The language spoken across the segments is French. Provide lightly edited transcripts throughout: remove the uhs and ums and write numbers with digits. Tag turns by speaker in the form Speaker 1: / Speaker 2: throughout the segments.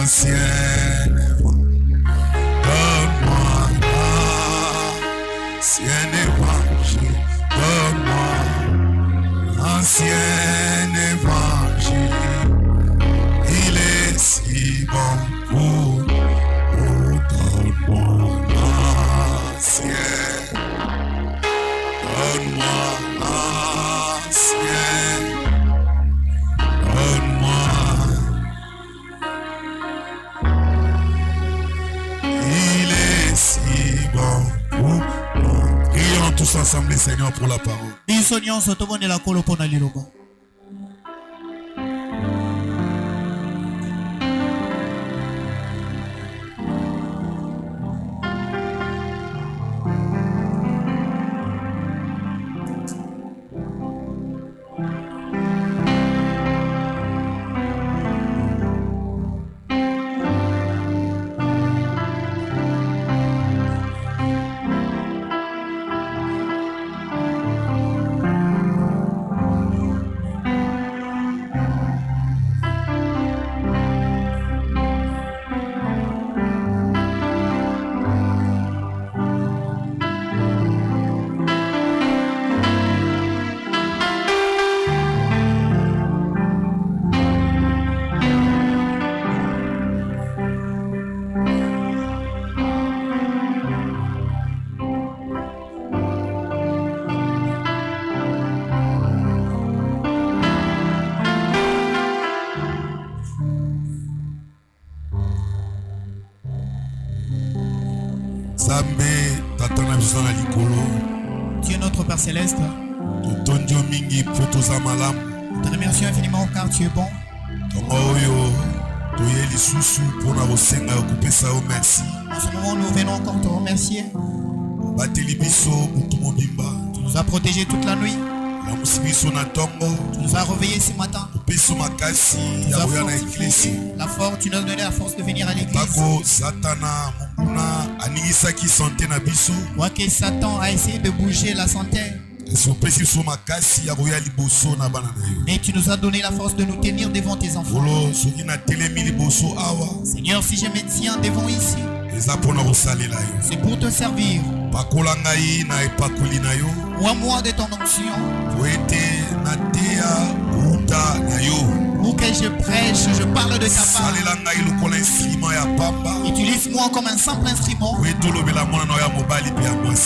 Speaker 1: l'ancien évangile. Donne-moi l'ancien évangile. Donne-moi l'ancien évangile. Il est si bon pour nous. Donne-moi l'ancien. Donne-moi l'ancien. Donne-moi. Il est si bon pour nous. Prions tous ensemble, Seigneur, pour la parole.
Speaker 2: Dieu notre Père Céleste,
Speaker 1: nous te
Speaker 2: remercions infiniment car tu es bon. En ce moment, nous venons encore te remercier. Tu nous as protégés toute la nuit. Tu nous as réveillés ce matin. La force, tu nous as donné la force de venir à l'église. Quoi que Satan a essayé de bouger la santé, mais tu nous as donné la force de nous tenir devant tes enfants. Seigneur, si je me tiens devant ici, c'est pour te servir. Moi de ton onction. Pour que je prêche, je parle de ta part. Utilise-moi comme un simple instrument,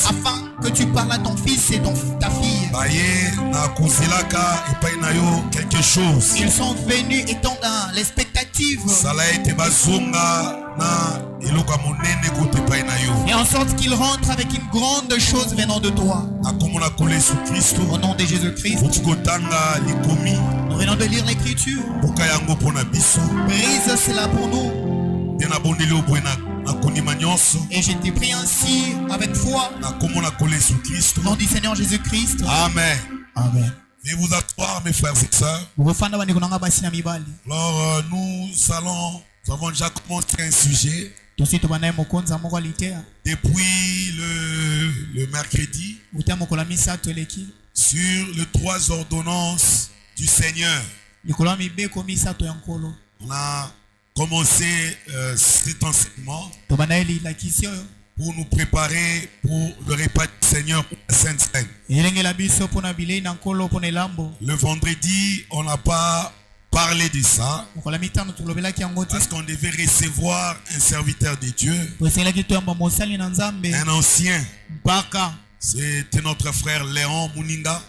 Speaker 2: afin que tu parles à ton fils et ta fille. Ils sont venus étant dans l'expectative, et en sorte qu'ils rentrent avec une grande chose venant de toi. Au nom de Jésus-Christ, nous venons de lire l'écriture. Brise cela pour nous. Et je te prie ainsi avec foi. Au nom du Seigneur Jésus-Christ.
Speaker 1: Amen.
Speaker 2: Amen.
Speaker 1: Veuillez vous asseoir, mes frères et sœurs. Alors, nous avons déjà commencé un sujet. Depuis le mercredi, sur les 3 ordonnances du Seigneur. On a commencé cet enseignement pour nous préparer pour le repas du Seigneur, pour la Sainte Seine. Le vendredi, on n'a pas parlé de ça parce qu'on devait recevoir un serviteur de Dieu, un ancien. C'était notre frère Léon Muninga.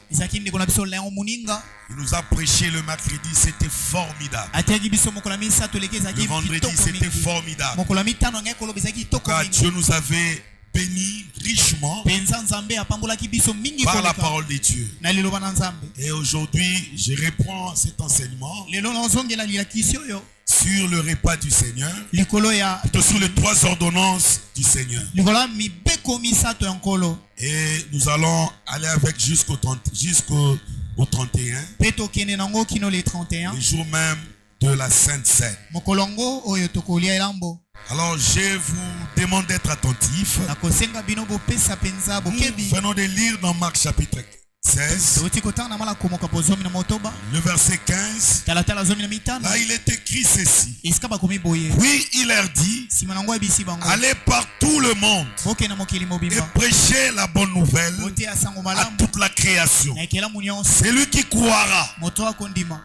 Speaker 1: Il nous a prêché le mercredi, c'était formidable. Le vendredi, c'était formidable. Car Dieu nous avait béni richement par la parole de Dieu. Et aujourd'hui, je reprends cet enseignement sur le repas du Seigneur, plutôt sur les 3 ordonnances du Seigneur. Et nous allons aller avec jusqu'au 31, le jour même de la Sainte Seine. Alors je vous demande d'être attentifs. Nous venons de lire dans Marc chapitre 16, le verset 15, là il est écrit ceci. Puis il leur dit, allez par tout le monde et prêchez la bonne nouvelle à toute la création. Celui qui croira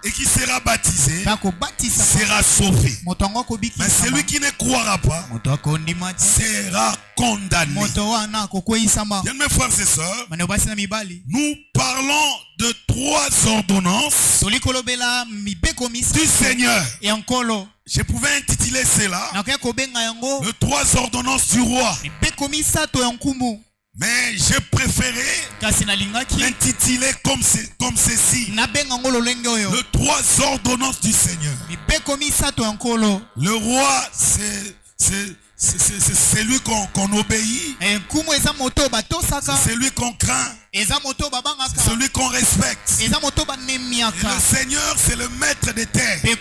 Speaker 1: et qui sera baptisé sera sauvé. Mais celui qui ne croira pas sera condamné. Bien, mes frères et sœurs, nous parlons de 3 ordonnances du Seigneur. Je pouvais intituler cela le 3 ordonnances du roi. Mais j'ai préféré l'intituler comme ceci. Le 3 ordonnances du Seigneur. Le roi, c'est celui qu'on obéit. C'est celui qu'on craint. C'est celui qu'on respecte. Et le Seigneur, c'est le maître des terres. Le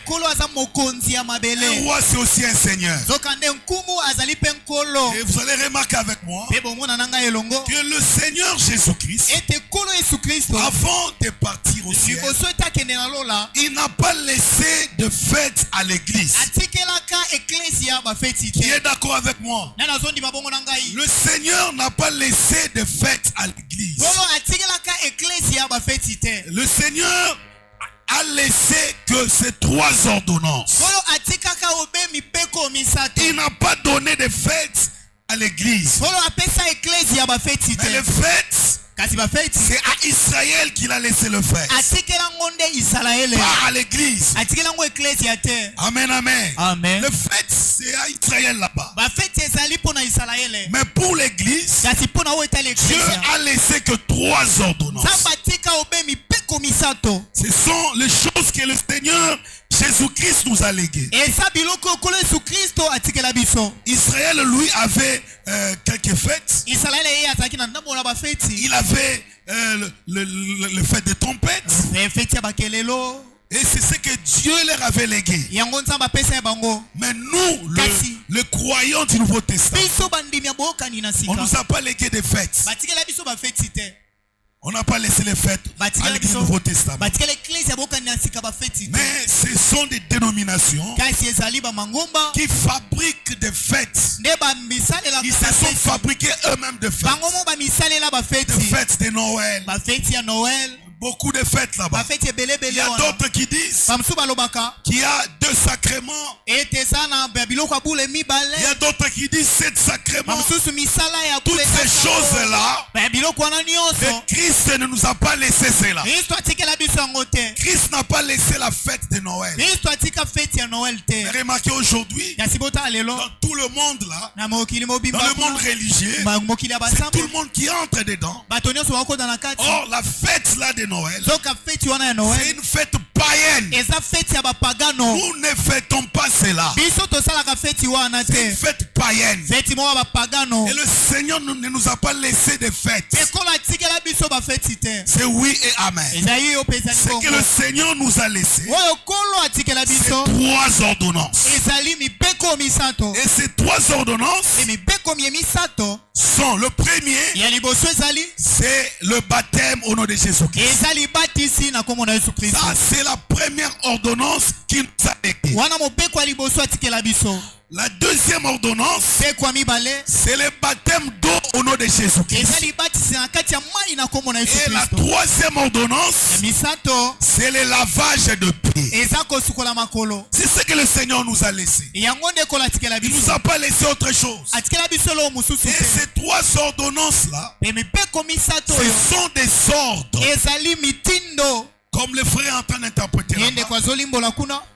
Speaker 1: roi, c'est aussi un Seigneur. Et vous allez remarquer avec moi que le Seigneur Jésus-Christ, avant de partir au ciel, il n'a pas laissé de fête à l'église. Qui est d'accord avec moi? Le Seigneur n'a pas laissé de fête à l'église. Le Seigneur a laissé que ces 3 ordonnances. Il n'a pas donné de fête à l'église. Mais les fêtes, c'est à Israël qu'il a laissé le faire. Pas à l'église. Amen, amen.
Speaker 2: Amen.
Speaker 1: Le fait, c'est à Israël là-bas. Mais pour l'église, Dieu a laissé que 3 ordonnances. Ce sont les choses que le Seigneur Jésus-Christ nous a léguées. Israël, lui, avait quelques fêtes. Il avait le fête des trompettes. Et c'est ce que Dieu leur avait légué. Mais nous, le croyant du Nouveau Testament, on ne nous a pas légué des fêtes. On n'a pas laissé les fêtes à l'église du Nouveau Testament. Mais ce sont des dénominations qui fabriquent des fêtes. Ils se sont fabriqués eux-mêmes des fêtes. Des fêtes de Noël. Beaucoup de fêtes là-bas. Il y a d'autres qui disent qu'il y a 2 sacrements. Il y a d'autres qui disent 7 sacrements. Toutes ces choses-là, le Christ ne nous a pas laissé cela. Christ n'a pas laissé la fête de Noël. Mais remarquez aujourd'hui, dans tout le monde là, dans le monde religieux, c'est tout le monde qui entre dedans. Or, la fête là de Noël, c'est une fête païenne. Nous ne fêtons pas cela. C'est une fête païenne. Et le Seigneur ne nous a pas laissé de fêtes. C'est oui et amen. Ce que le Seigneur nous a laissé, c'est 3 ordonnances. Et ces 3 ordonnances sont: le premier, c'est le baptême au nom de Jésus-Christ. Ça, c'est la première ordonnance qui nous a légué. La deuxième ordonnance, c'est le baptême d'eau au nom de Jésus-Christ. Et la troisième ordonnance, c'est le lavage de pieds. C'est ce que le Seigneur nous a laissé. Il ne nous a pas laissé autre chose. Et ces 3 ordonnances-là, ce sont des ordres. Comme le frère est en train d'interpréter là-bas,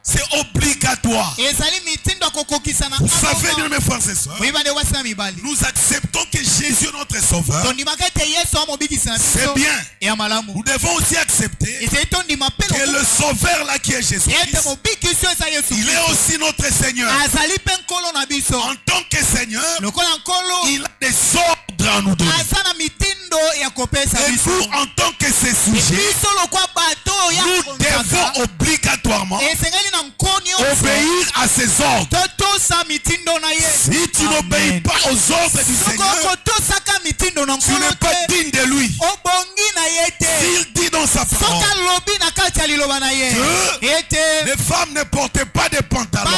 Speaker 1: c'est obligatoire. Vous savez, mes frères et sœurs, nous acceptons que Jésus est notre sauveur. C'est bien. Nous devons aussi accepter que le sauveur là qui est Jésus-Christ, il est aussi notre Seigneur. En tant que Seigneur, il a des ordres à nous donner. Et nous, en tant que ses sujets, nous devons obligatoirement obéir à ses ordres. Si tu n'obéis pas aux ordres du Seigneur, tu n'es pas digne de lui. s'il dit dans sa parole que les femmes ne portaient pas de pantalons,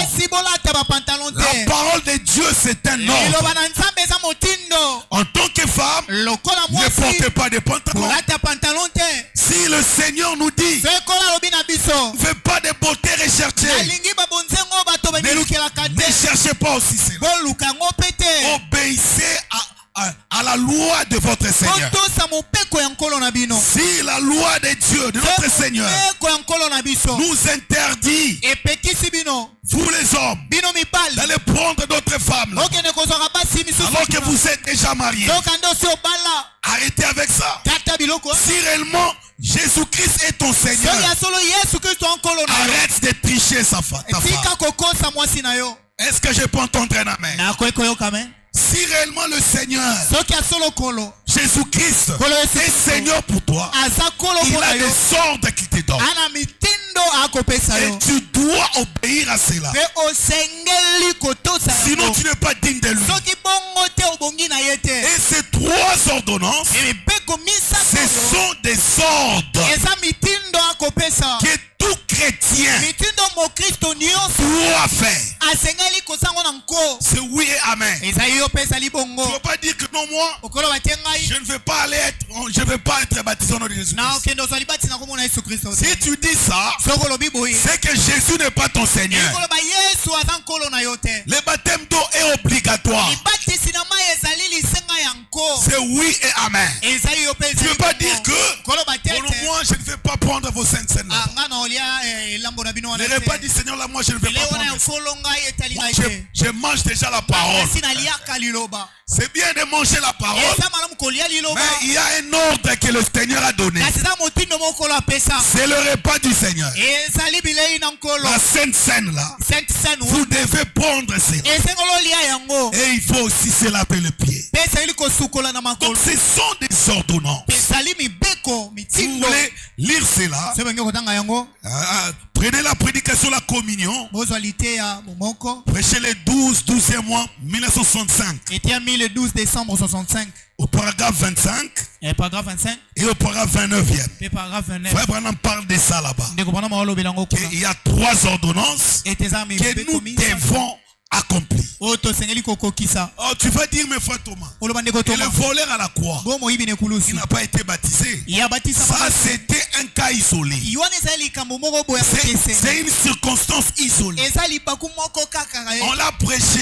Speaker 1: la parole de Dieu c'est un ordre. En tant que femme, ne portez pas de pantalons. Si le Seigneur nous dit ne fais pas de beauté recherchée, ne cherchez pas aussi cela. Obéissez à la loi de votre Seigneur. Si la loi de Dieu, de notre Seigneur, nous interdit, vous les hommes, d'aller prendre d'autres femmes, alors que vous êtes déjà mariés, arrêtez avec ça. Si réellement Jésus-Christ est ton Seigneur, arrête de tricher ta femme. Est-ce que je peux entendre un amen? Si réellement le Seigneur Jésus-Christ est Seigneur pour toi, il a des ordres qu'il te donne. Et tu dois obéir à cela. Sinon tu n'es pas digne de lui. Et ces trois ordonnances, ce sont des ordres que tout chrétien doit faire. C'est oui et amen. Tu ne veux pas dire que non, moi je ne veux pas être baptisé au nom de Jésus-Christ. Si tu dis ça, c'est que Jésus n'est pas ton Seigneur. Le baptême d'eau est obligatoire. C'est oui et amen. Tu ne veux pas dire que moi je ne vais pas prendre vos saintes scènes là. Le repas du Seigneur là, moi je ne vais pas prendre. Moi, je mange déjà la parole. C'est bien de manger la parole, mais il y a un ordre que le Seigneur a donné. C'est le repas du Seigneur. La sainte scène là, vous devez prendre cela. Et il faut aussi se laver le pied. Donc ce sont des ordonnances. Si vous voulez lire cela, prenez la prédication, la communion. Prêchez le 12e mois 1965.
Speaker 2: Le 12 décembre 65.
Speaker 1: Au paragraphe 25.
Speaker 2: Et paragraphe 25.
Speaker 1: Et au paragraphe 29e.
Speaker 2: Et paragraphe 29.
Speaker 1: Frère Branham parle de ça là-bas. Il y a trois ordonnances que nous devons accomplir. Oh, tu vas dire, mes frères Thomas, que le voleur à la croix, il n'a pas été baptisé. Ça, c'était un cas isolé. C'est une circonstance isolée. On l'a prêché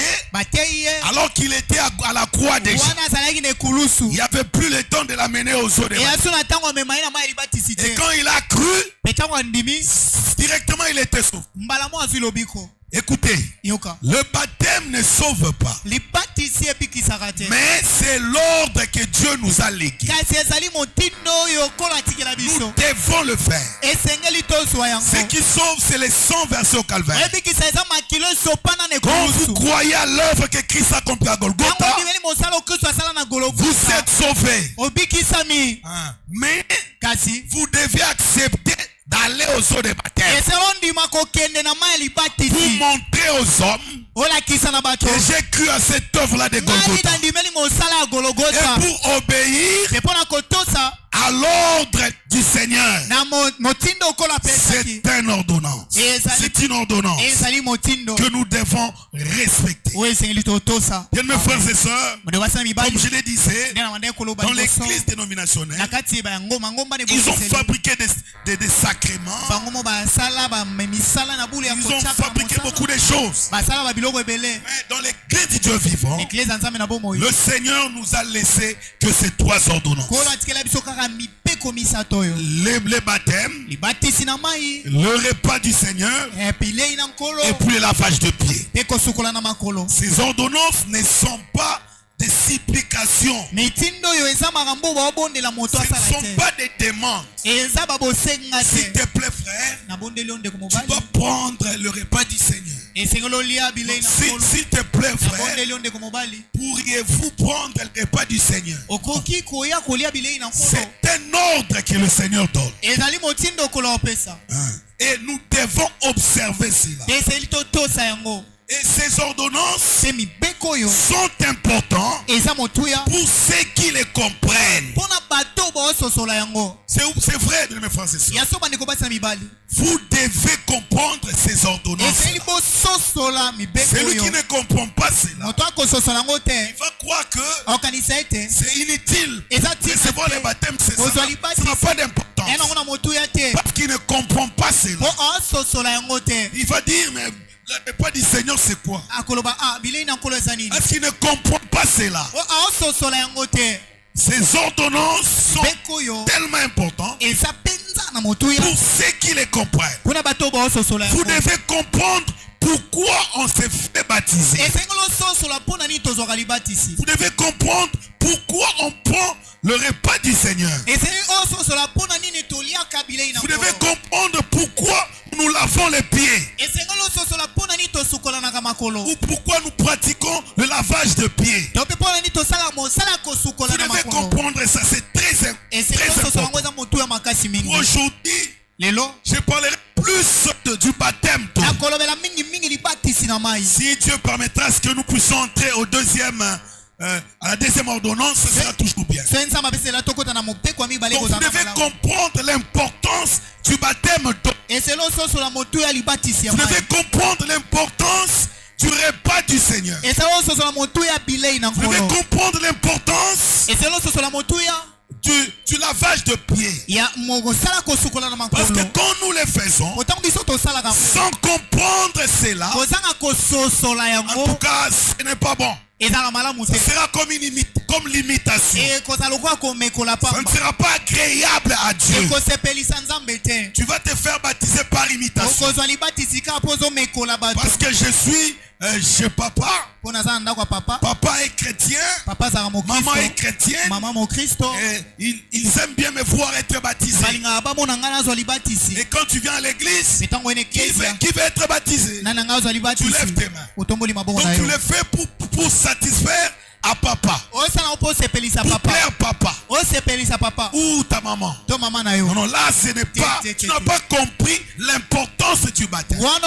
Speaker 1: alors qu'il était à la croix déjà. Il n'y avait plus le temps de l'amener aux eaux de baptême. Et quand il a cru, directement il était sauvé. Écoutez, le baptême ne sauve pas, mais c'est l'ordre que Dieu nous a légué. Nous devons le faire. Ce qui sauve, c'est le sang versé au calvaire. Quand vous croyez à l'œuvre que Christ a accomplie à Golgotha, vous êtes sauvés. Mais vous devez accepter d'aller aux eaux de baptême pour montrer aux hommes que j'ai cru à cette œuvre-là de Golgotha. Et pour obéir à l'ordre du Seigneur. C'est une ordonnance. C'est une ordonnance que nous devons respecter. Bien, mes frères et sœurs, comme je le disais, dans l'église dénominationnelle, ils ont fabriqué des sacrements. Ils ont fabriqué beaucoup de choses. Mais dans l'église du Dieu vivant, le Seigneur nous a laissé que ces trois ordonnances. Le baptême, le repas du Seigneur et puis le lavage de pieds. Ces ordonnances ne sont pas des supplications. Ce ne sont pas des demandes. S'il te plaît, frère, tu dois prendre le repas du Seigneur. S'il te plaît, frère, pourriez-vous prendre le repas du Seigneur? C'est un ordre que le Seigneur donne. Et nous devons observer cela. Et ces ordonnances sont importantes pour ceux qui les comprennent. C'est vrai, mes frères et sœurs. Vous devez comprendre ces ordonnances. Celui qui ne comprend pas cela, il va croire que c'est inutile. Recevoir les baptêmes, ça n'a pas d'importance. Parce qu'il ne comprend pas cela. Il va dire, mais le pas du Seigneur c'est quoi? Parce qu'il ne comprend pas cela. Ces ordonnances sont tellement importantes pour ceux qui les comprennent. Vous devez comprendre pourquoi on s'est fait baptiser. Vous devez comprendre pourquoi on prend le repas du Seigneur. Vous devez comprendre pourquoi nous lavons les pieds. Ou pourquoi nous pratiquons le lavage de pieds. Vous devez comprendre ça, c'est très important. Aujourd'hui, je parlerai plus du baptême. Si Dieu permettra que nous puissions entrer au à la deuxième ordonnance, ce sera toujours bien. Donc vous devez comprendre l'importance du baptême. Vous devez comprendre l'importance du repas du Seigneur. Vous devez comprendre l'importance du lavage de pieds. Parce que quand nous le faisons, sans comprendre cela, en tout cas, ce n'est pas bon. Ce sera comme l'imitation. Ça ne sera pas agréable à Dieu. Tu vas te faire baptiser par imitation. Parce que je suis chez papa. Papa est chrétien. Maman est chrétienne. Et ils aiment bien me voir être baptisé. Et quand tu viens à l'église, qui veut être baptisé? Tu lèves tes mains. Donc tu le fais pour satisfaire à papa. Pour plaire papa. Ou ta maman. Non, là ce n'est pas. Tu n'as pas compris l'importance du baptême. Quand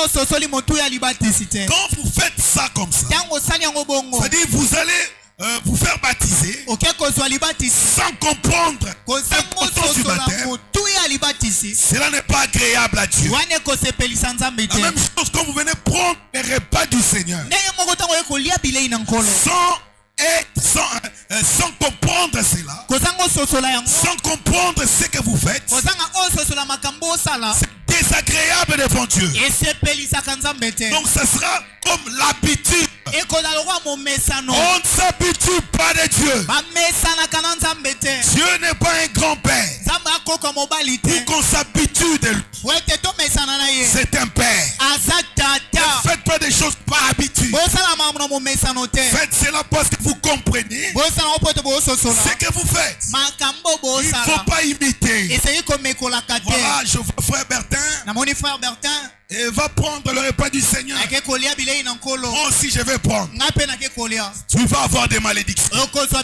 Speaker 1: vous faites ça comme ça, c'est-à-dire vous allez vous faire baptiser sans comprendre l'importance du baptême. Cela n'est pas agréable à Dieu. La même chose quand vous venez prendre les repas du Seigneur sans comprendre cela, sans comprendre ce que vous faites, c'est désagréable devant Dieu. Donc ça sera comme l'habitude. On ne s'habitue pas de Dieu. Dieu n'est pas un grand-père pour qu'on s'habitue de lui. C'est un père. Ne faites pas des choses par habitude. Faites cela parce que vous comprenez ce que vous faites. Il ne faut pas imiter. Voilà, je vois frère Bertin. Et va prendre le repas du Seigneur. Moi aussi je vais prendre. Tu vas avoir des malédictions. Parce que ça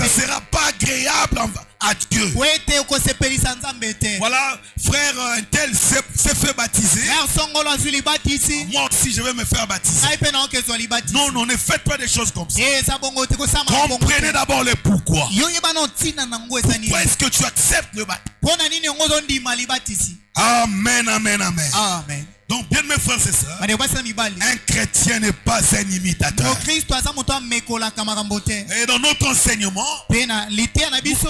Speaker 1: ne sera pas agréable à Dieu. Voilà, frère un tel s'est fait baptiser. Moi aussi je vais me faire baptiser. Non, ne faites pas des choses comme ça. Comprenez d'abord le pourquoi. Pourquoi est-ce que tu acceptes le baptême? Amen. Donc, bien mes frères et sœurs, un chrétien n'est pas un imitateur. Et dans notre enseignement, nous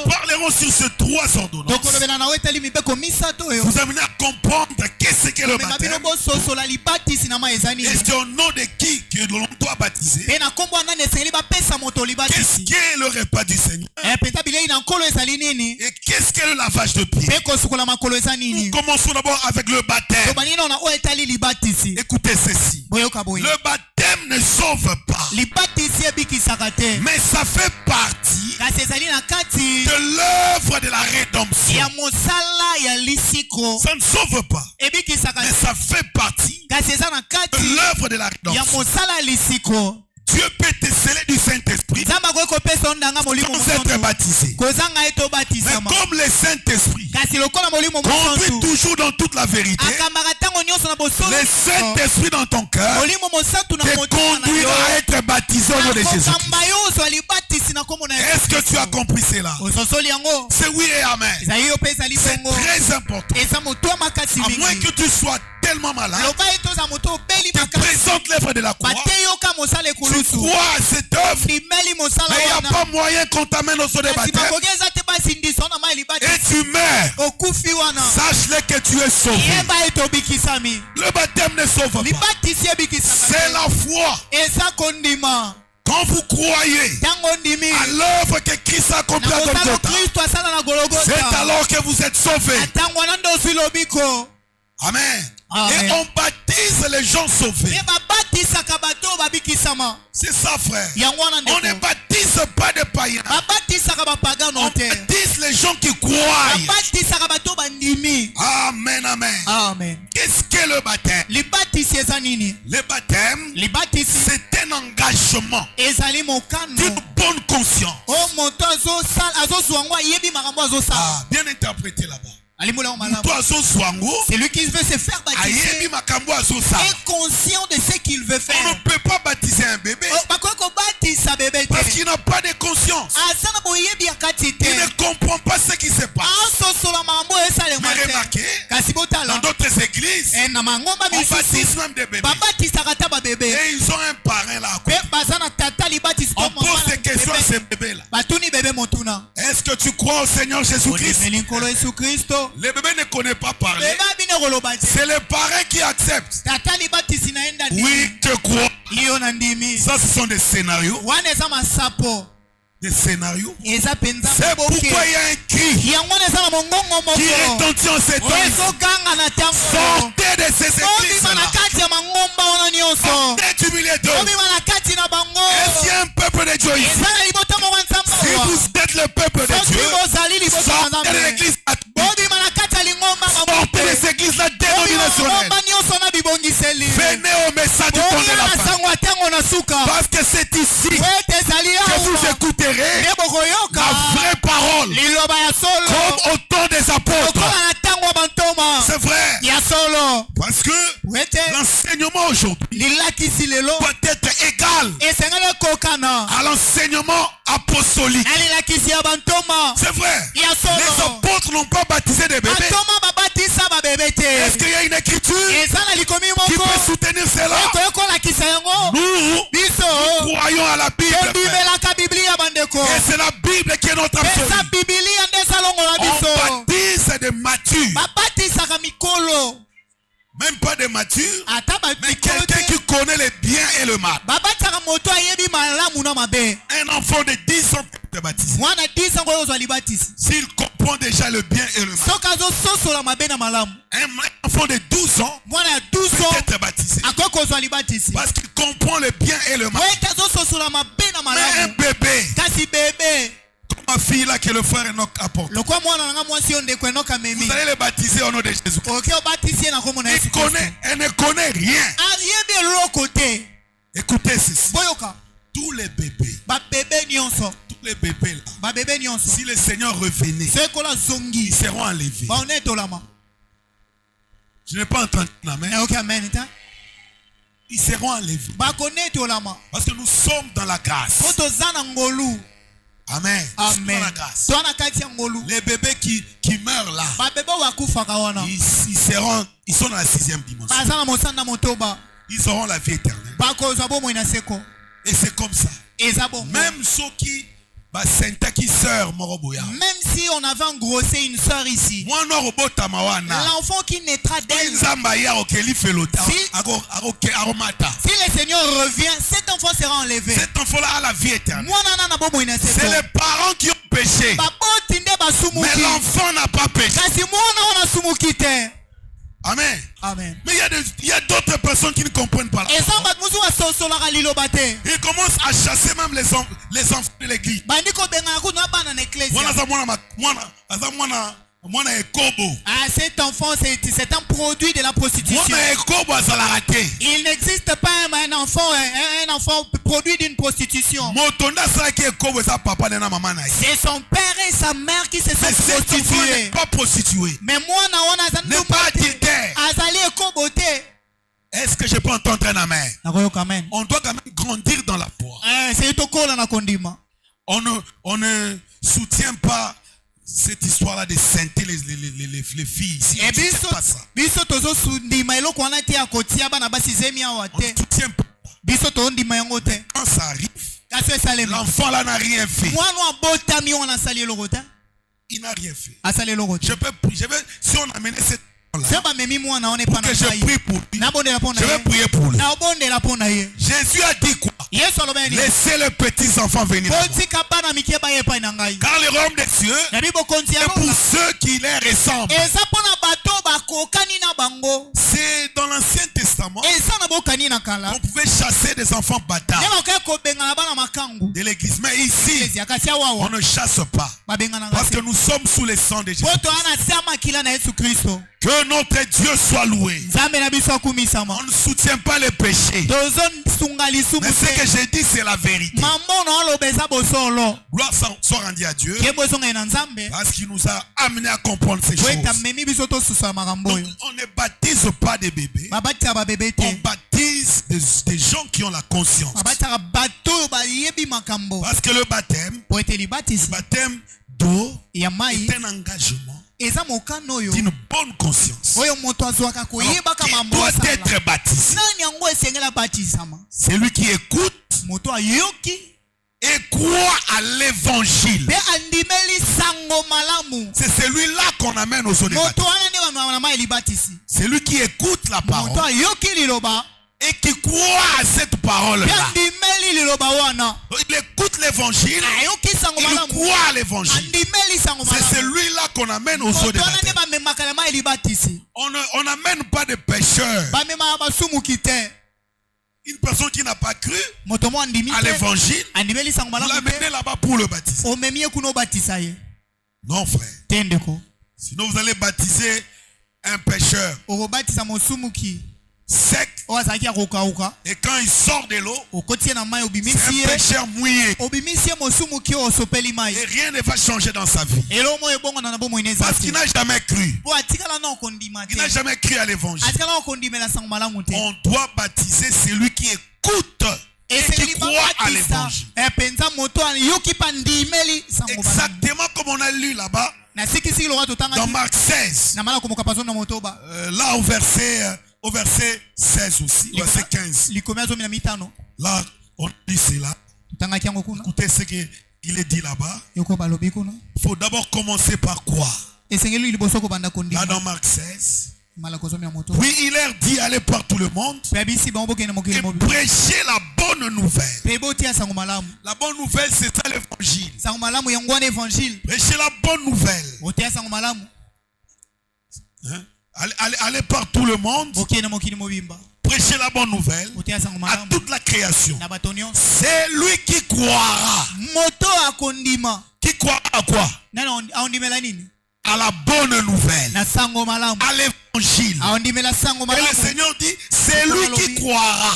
Speaker 1: parlerons sur ces trois ordonnances. Vous amenez à comprendre qu'est-ce que le baptême. Et c'est au nom de qui que l'on doit baptiser. Qu'est-ce qu'est le repas du Seigneur? Et qu'est-ce qu'est le lavage de pieds? Nous commençons d'abord avec le baptême. Écoutez ceci. Le baptême ne sauve pas, mais ça fait partie de l'œuvre de la rédemption. Ça ne sauve pas, mais ça fait partie de l'œuvre de la rédemption. Dieu peut te sceller du Saint-Esprit sans être baptisé. Mais comme le Saint-Esprit conduit toujours dans toute la vérité, le Saint-Esprit dans ton cœur te conduira à être baptisé au nom de Jésus. Est-ce que tu as compris cela? C'est oui et amen. C'est très important. À moins que tu sois tellement malade, tu présentes l'œuvre de la croix, tu crois à cette œuvre, mais il n'y a pas moyen qu'on t'amène au saut de baptême et tu meurs. Sache-le que tu es sauvé. Le baptême ne sauve pas. C'est la foi. Quand vous croyez à l'œuvre que Christ a accomplie à Golgotha, c'est alors que vous êtes sauvés. Amen. Et on baptise les gens sauvés. C'est ça, frère. On ne baptise pas de païens. On baptise les gens qui croient. Amen, amen. Qu'est-ce que le baptême? Le baptême, c'est un engagement d'une bonne conscience. Bien interprété là-bas.
Speaker 2: C'est lui qui veut se faire baptiser. Est conscient de ce qu'il veut faire.
Speaker 1: On ne peut pas baptiser un bébé parce qu'il n'a pas de conscience. Il ne comprend pas ce qui se passe. Mais remarquez, dans d'autres églises, on baptise même des bébés. Et ils ont un parrain là. On pose des questions à ces bébés-là. Est-ce que tu crois au Seigneur Jésus-Christ? Le bébé ne connaît pas parler. C'est le parrain qui accepte. Oui, je crois. Ça, ce sont des scénarios. Des scénarios. C'est pourquoi il y a un cri qui retentit en ces temps. Sortez de ces églises-là. Sortez du milieu d'eux. Est-ce qu'il y a un peuple de Dieu ici? Si vous êtes le peuple de Dieu, sortez de l'église. Sortez de ces églises-là dénominationnelles. Venez au message du temps de la fin. Parce que c'est ici que vous écouterez la vraie parole. Comme au temps des apôtres. C'est vrai. Parce que l'enseignement aujourd'hui doit être égal à l'enseignement apostolique. C'est vrai. Les apôtres n'ont pas baptisé des bébés. Est-ce qu'il y a une écriture qui peut soutenir cela? Nous croyons à la Bible. Et c'est la Bible qui est notre absolu. On baptise des matures. Même pas des matures, mais quelqu'un qui connaît le bien et le mal. Un enfant de 10 ans peut être baptisé. S'il comprend déjà le bien et le mal. Un enfant de 12 ans peut être baptisé. Parce qu'il comprend le bien et le mal. Mais un bébé, comme ma fille là que le frère Enoch apporte, vous allez le baptiser au nom de Jésus. Elle ne connaît rien. Écoutez ceci. Tous les bébés là, si le Seigneur revenait, ils seront enlevés. Je n'ai pas entendu amen. Ils seront enlevés. Parce que nous sommes dans la grâce. Amen. Les bébés qui meurent là, ils sont dans la 6e dimension. Ils auront la vie éternelle. Et c'est comme ça. Même ceux qui
Speaker 2: même si on avait engrossé une sœur ici, l'enfant qui naîtra d'elle, si le Seigneur revient, cet enfant sera enlevé.
Speaker 1: Cet enfant-là a la vie éternelle. C'est les parents qui ont péché, mais l'enfant n'a pas péché. Amen. Mais il y a d'autres personnes qui ne comprennent pas. Ils commencent à chasser même les enfants de l'église.
Speaker 2: Cet enfant, c'est un produit de la prostitution. Il n'existe pas un enfant produit d'une prostitution. C'est son père et sa mère qui se sont prostitués. Mais moi,
Speaker 1: n'est pas adultère. Est-ce que je peux entendre un amen? On doit quand même grandir dans la foi. On ne soutient pas cette histoire-là de sainter les filles ici, on ne fait pas ça. On ne soutient pas. Quand ça arrive, l'enfant là n'a rien fait. Il n'a rien fait. Si on amenait cette pour que je prie pour lui, je vais prier pour lui. Jésus a dit quoi? Laissez les petits enfants venir. Car le royaume des cieux est pour ceux qui les ressemblent. C'est dans l'Ancien Testament qu'on pouvait chasser des enfants bâtards de l'église. Mais ici, on ne chasse pas. Parce que nous sommes sous le sang de Jésus. Que notre Dieu soit loué. On ne soutient pas les péchés. Mais ce que j'ai dit, c'est la vérité. Gloire soit rendue à Dieu. Parce qu'il nous a amené à comprendre ces choses. Donc, on ne baptise pas des bébés. On baptise des gens qui ont la conscience. Parce que le baptême d'eau est un engagement d'une bonne conscience. Donc, qui doit être baptisé. C'est lui qui écoute et croit à l'évangile. C'est celui-là qu'on amène aux eaux de baptême. C'est lui qui écoute la parole et qui croit à cette parole-là. Il écoute l'évangile, il croit à l'évangile. C'est celui-là qu'on amène aux eaux de baptême. On n'amène pas de pécheurs. Une personne qui n'a pas cru à l'évangile, vous l'amenez là-bas pour le baptiser. Non, frère. Sinon, vous allez baptiser un pécheur sec. Et quand il sort de l'eau, c'est un pécheur mouillé. Et rien ne va changer dans sa vie. Parce qu'il n'a jamais cru. Il n'a jamais cru à l'évangile. On doit baptiser celui qui écoute et qui croit à l'évangile. Exactement comme on a lu là-bas dans Marc 16. Là au verset 16 aussi, verset 15. Là, on dit cela. Écoutez ce qu'il est dit là-bas. Il faut d'abord commencer par quoi? Là dans Marc 16. Oui, il leur dit, allez par tout le monde et prêchez la bonne nouvelle. La bonne nouvelle, c'est ça l'évangile. Prêchez la bonne nouvelle. Hein? Allez par tout le monde. Prêchez la bonne nouvelle à toute la création. C'est lui qui croira. Qui croira à quoi? À la bonne nouvelle. À l'évangile. Et le Seigneur dit, c'est lui qui croira.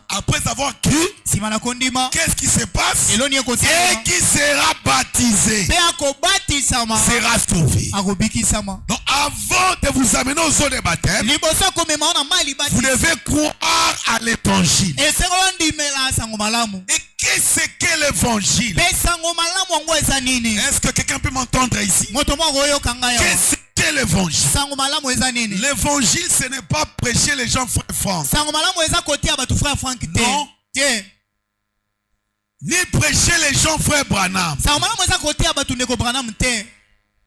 Speaker 1: Après avoir cru, qu'est-ce qui se passe? Et qui sera baptisé sera sauvé. Donc avant de vous amener aux eaux de baptême, vous devez croire à l'évangile. Et qu'est-ce que l'évangile? Est-ce que quelqu'un peut m'entendre ici? Qu'est-ce que l'évangile? L'évangile, ce n'est pas prêcher les gens frère Franck. Non. Ni prêcher les gens frère Branham.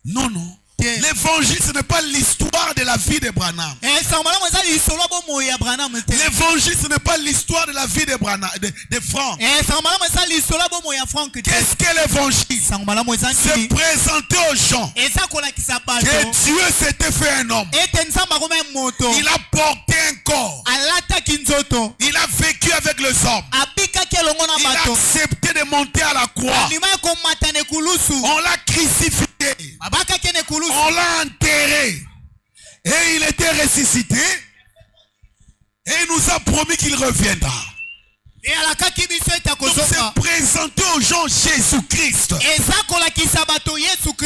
Speaker 1: Non, non. L'évangile, ce n'est pas l'histoire de la vie de Branham. L'évangile, ce n'est pas l'histoire de la vie de Branham, de Franck. Qu'est-ce que l'évangile? C'est présenter aux gens que Dieu s'était fait un homme. Il a porté un corps. Il a vécu avec les hommes. Il a accepté de monter à la croix. On l'a crucifié. On l'a enterré. Et il était ressuscité. Et il nous a promis qu'il reviendra. Donc c'est présenter aux gens Jésus-Christ.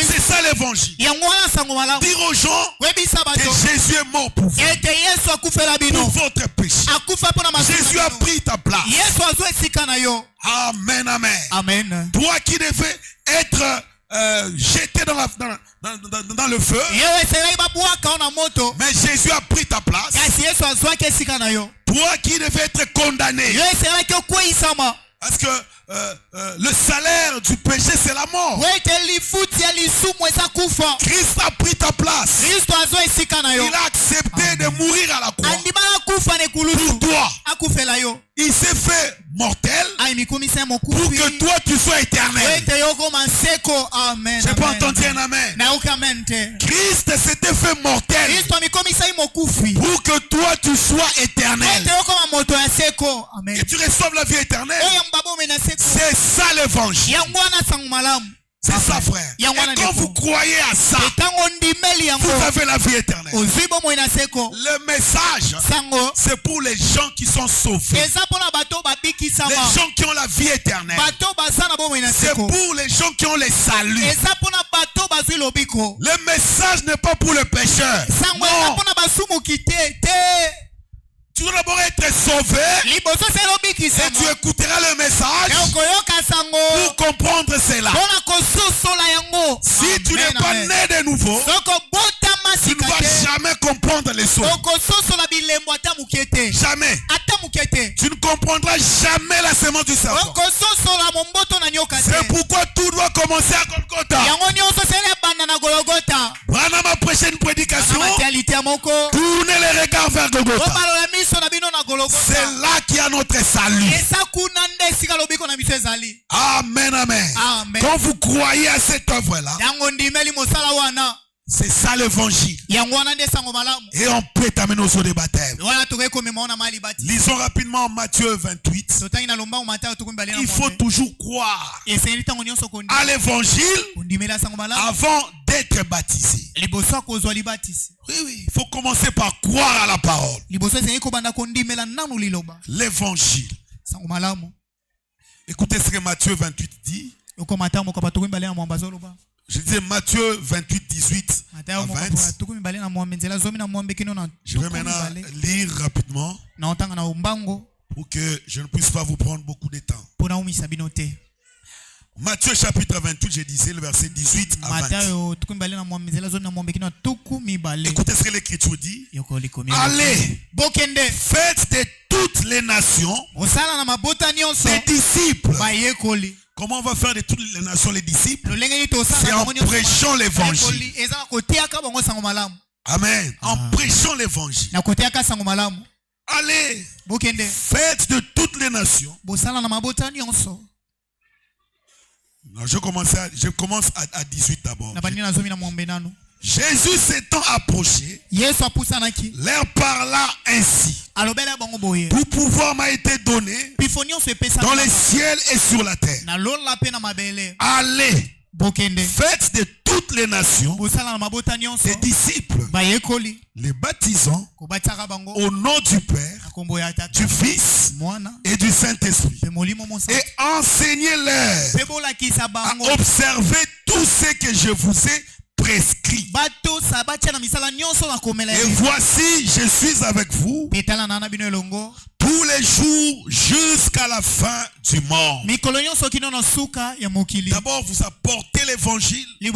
Speaker 1: C'est ça l'évangile. Dire aux gens que Jésus est mort pour vous, pour votre péché. Jésus a pris ta place. Amen, amen. Toi qui devais être jeté dans le feu. Mais Jésus a pris ta place. Toi qui devais être condamné. Parce que le salaire du péché, c'est la mort. Christ a pris ta place. Il a accepté de mourir à la croix pour toi. Il s'est fait mortel pour que toi tu sois éternel. J'ai pas entendu un amen. Christ s'était fait mortel pour que toi tu sois éternel et tu reçoives la vie éternelle. C'est ça l'évangile. C'est ça, frère. Et quand vous croyez à ça, vous avez la vie éternelle. Le message, c'est pour les gens qui sont sauvés. Les gens qui ont la vie éternelle. C'est pour les gens qui ont le salut. Le message n'est pas pour le pécheur. Non. Tu dois d'abord être sauvé et tu écouteras le message pour comprendre cela. Si tu n'es pas né de nouveau, tu ne vas jamais comprendre les choses. Jamais. Tu ne comprendras jamais la semence du serpent. C'est pourquoi tout doit commencer à Golgotha. Branham a prêché une prédication. Tournez les regards vers Golgotha. C'est là qu'il y a notre salut. Amen, amen. Quand vous croyez à cette œuvre-là, c'est ça l'évangile. Et on peut t'amener aux eaux de baptême. Lisons rapidement Matthieu 28. Il faut toujours croire à l'évangile avant d'être baptisé. Oui, oui. Il faut commencer par croire à la parole. L'évangile. Écoutez ce que Matthieu 28 dit. Je disais Matthieu 28, 18 à 20. Je vais maintenant lire rapidement pour que je ne puisse pas vous prendre beaucoup de temps. Matthieu chapitre 28, je disais le verset 18 à 20. Écoutez ce que l'Écriture dit. Allez, faites de toutes les nations des disciples. Comment on va faire de toutes les nations les disciples? C'est en prêchant l'évangile. Amen. En prêchant l'évangile. Allez, faites de toutes les nations. Non, je commence à 18 d'abord. Jésus s'étant approché, leur parla ainsi. Tout pouvoir m'a été donné dans les ciels et sur la terre. Allez, faites de toutes les nations des disciples, les baptisant au nom du Père, du Fils et du Saint-Esprit, et enseignez-leur à observer tout ce que je vous ai prescrit. Et voici, je suis avec vous tous les jours jusqu'à la fin du monde. D'abord, vous apportez l'évangile. Et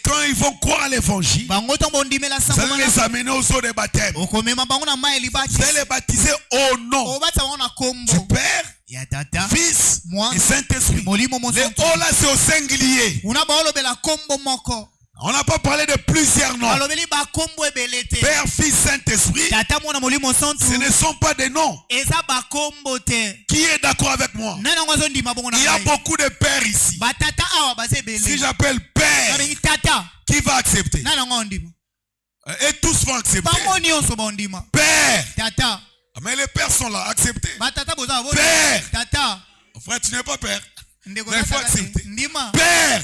Speaker 1: quand ils vont croire à l'évangile, vous allez les amener aux eaux de baptême. Vous allez les baptiser au nom du Père, Fils et Saint-Esprit. Les O là, c'est au singulier. On n'a pas parlé de plusieurs noms. Père, Fils, Saint-Esprit, ce ne sont pas des noms. Qui est d'accord avec moi? Il y a beaucoup de pères ici. Si j'appelle Père, qui va accepter? Et tous vont accepter. Père. Mais les pères sont là, acceptez. Père. Frère, tu n'es pas père. Mais il faut accepter. Père.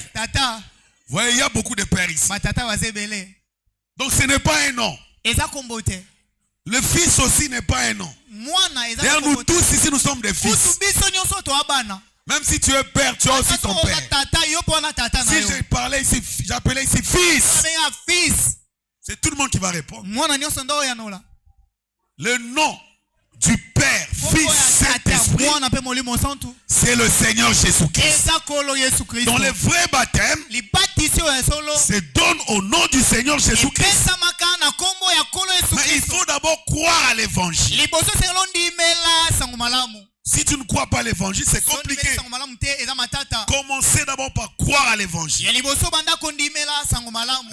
Speaker 1: Vous voyez, il y a beaucoup de pères ici. Donc ce n'est pas un nom. Le fils aussi n'est pas un nom. D'ailleurs, nous tous ici, nous sommes des fils. Même si tu es père, tu as aussi ton père. Si je parlais ici, j'appelais ici fils. C'est tout le monde qui va répondre. Le nom du Père, Fils, Saint-Esprit c'est le Seigneur Jésus-Christ. Dans le vrai baptême, c'est donne au nom du Seigneur Jésus-Christ. Mais il faut d'abord croire à l'évangile. Si tu ne crois pas à l'évangile, c'est compliqué. Commencez d'abord par croire à l'évangile.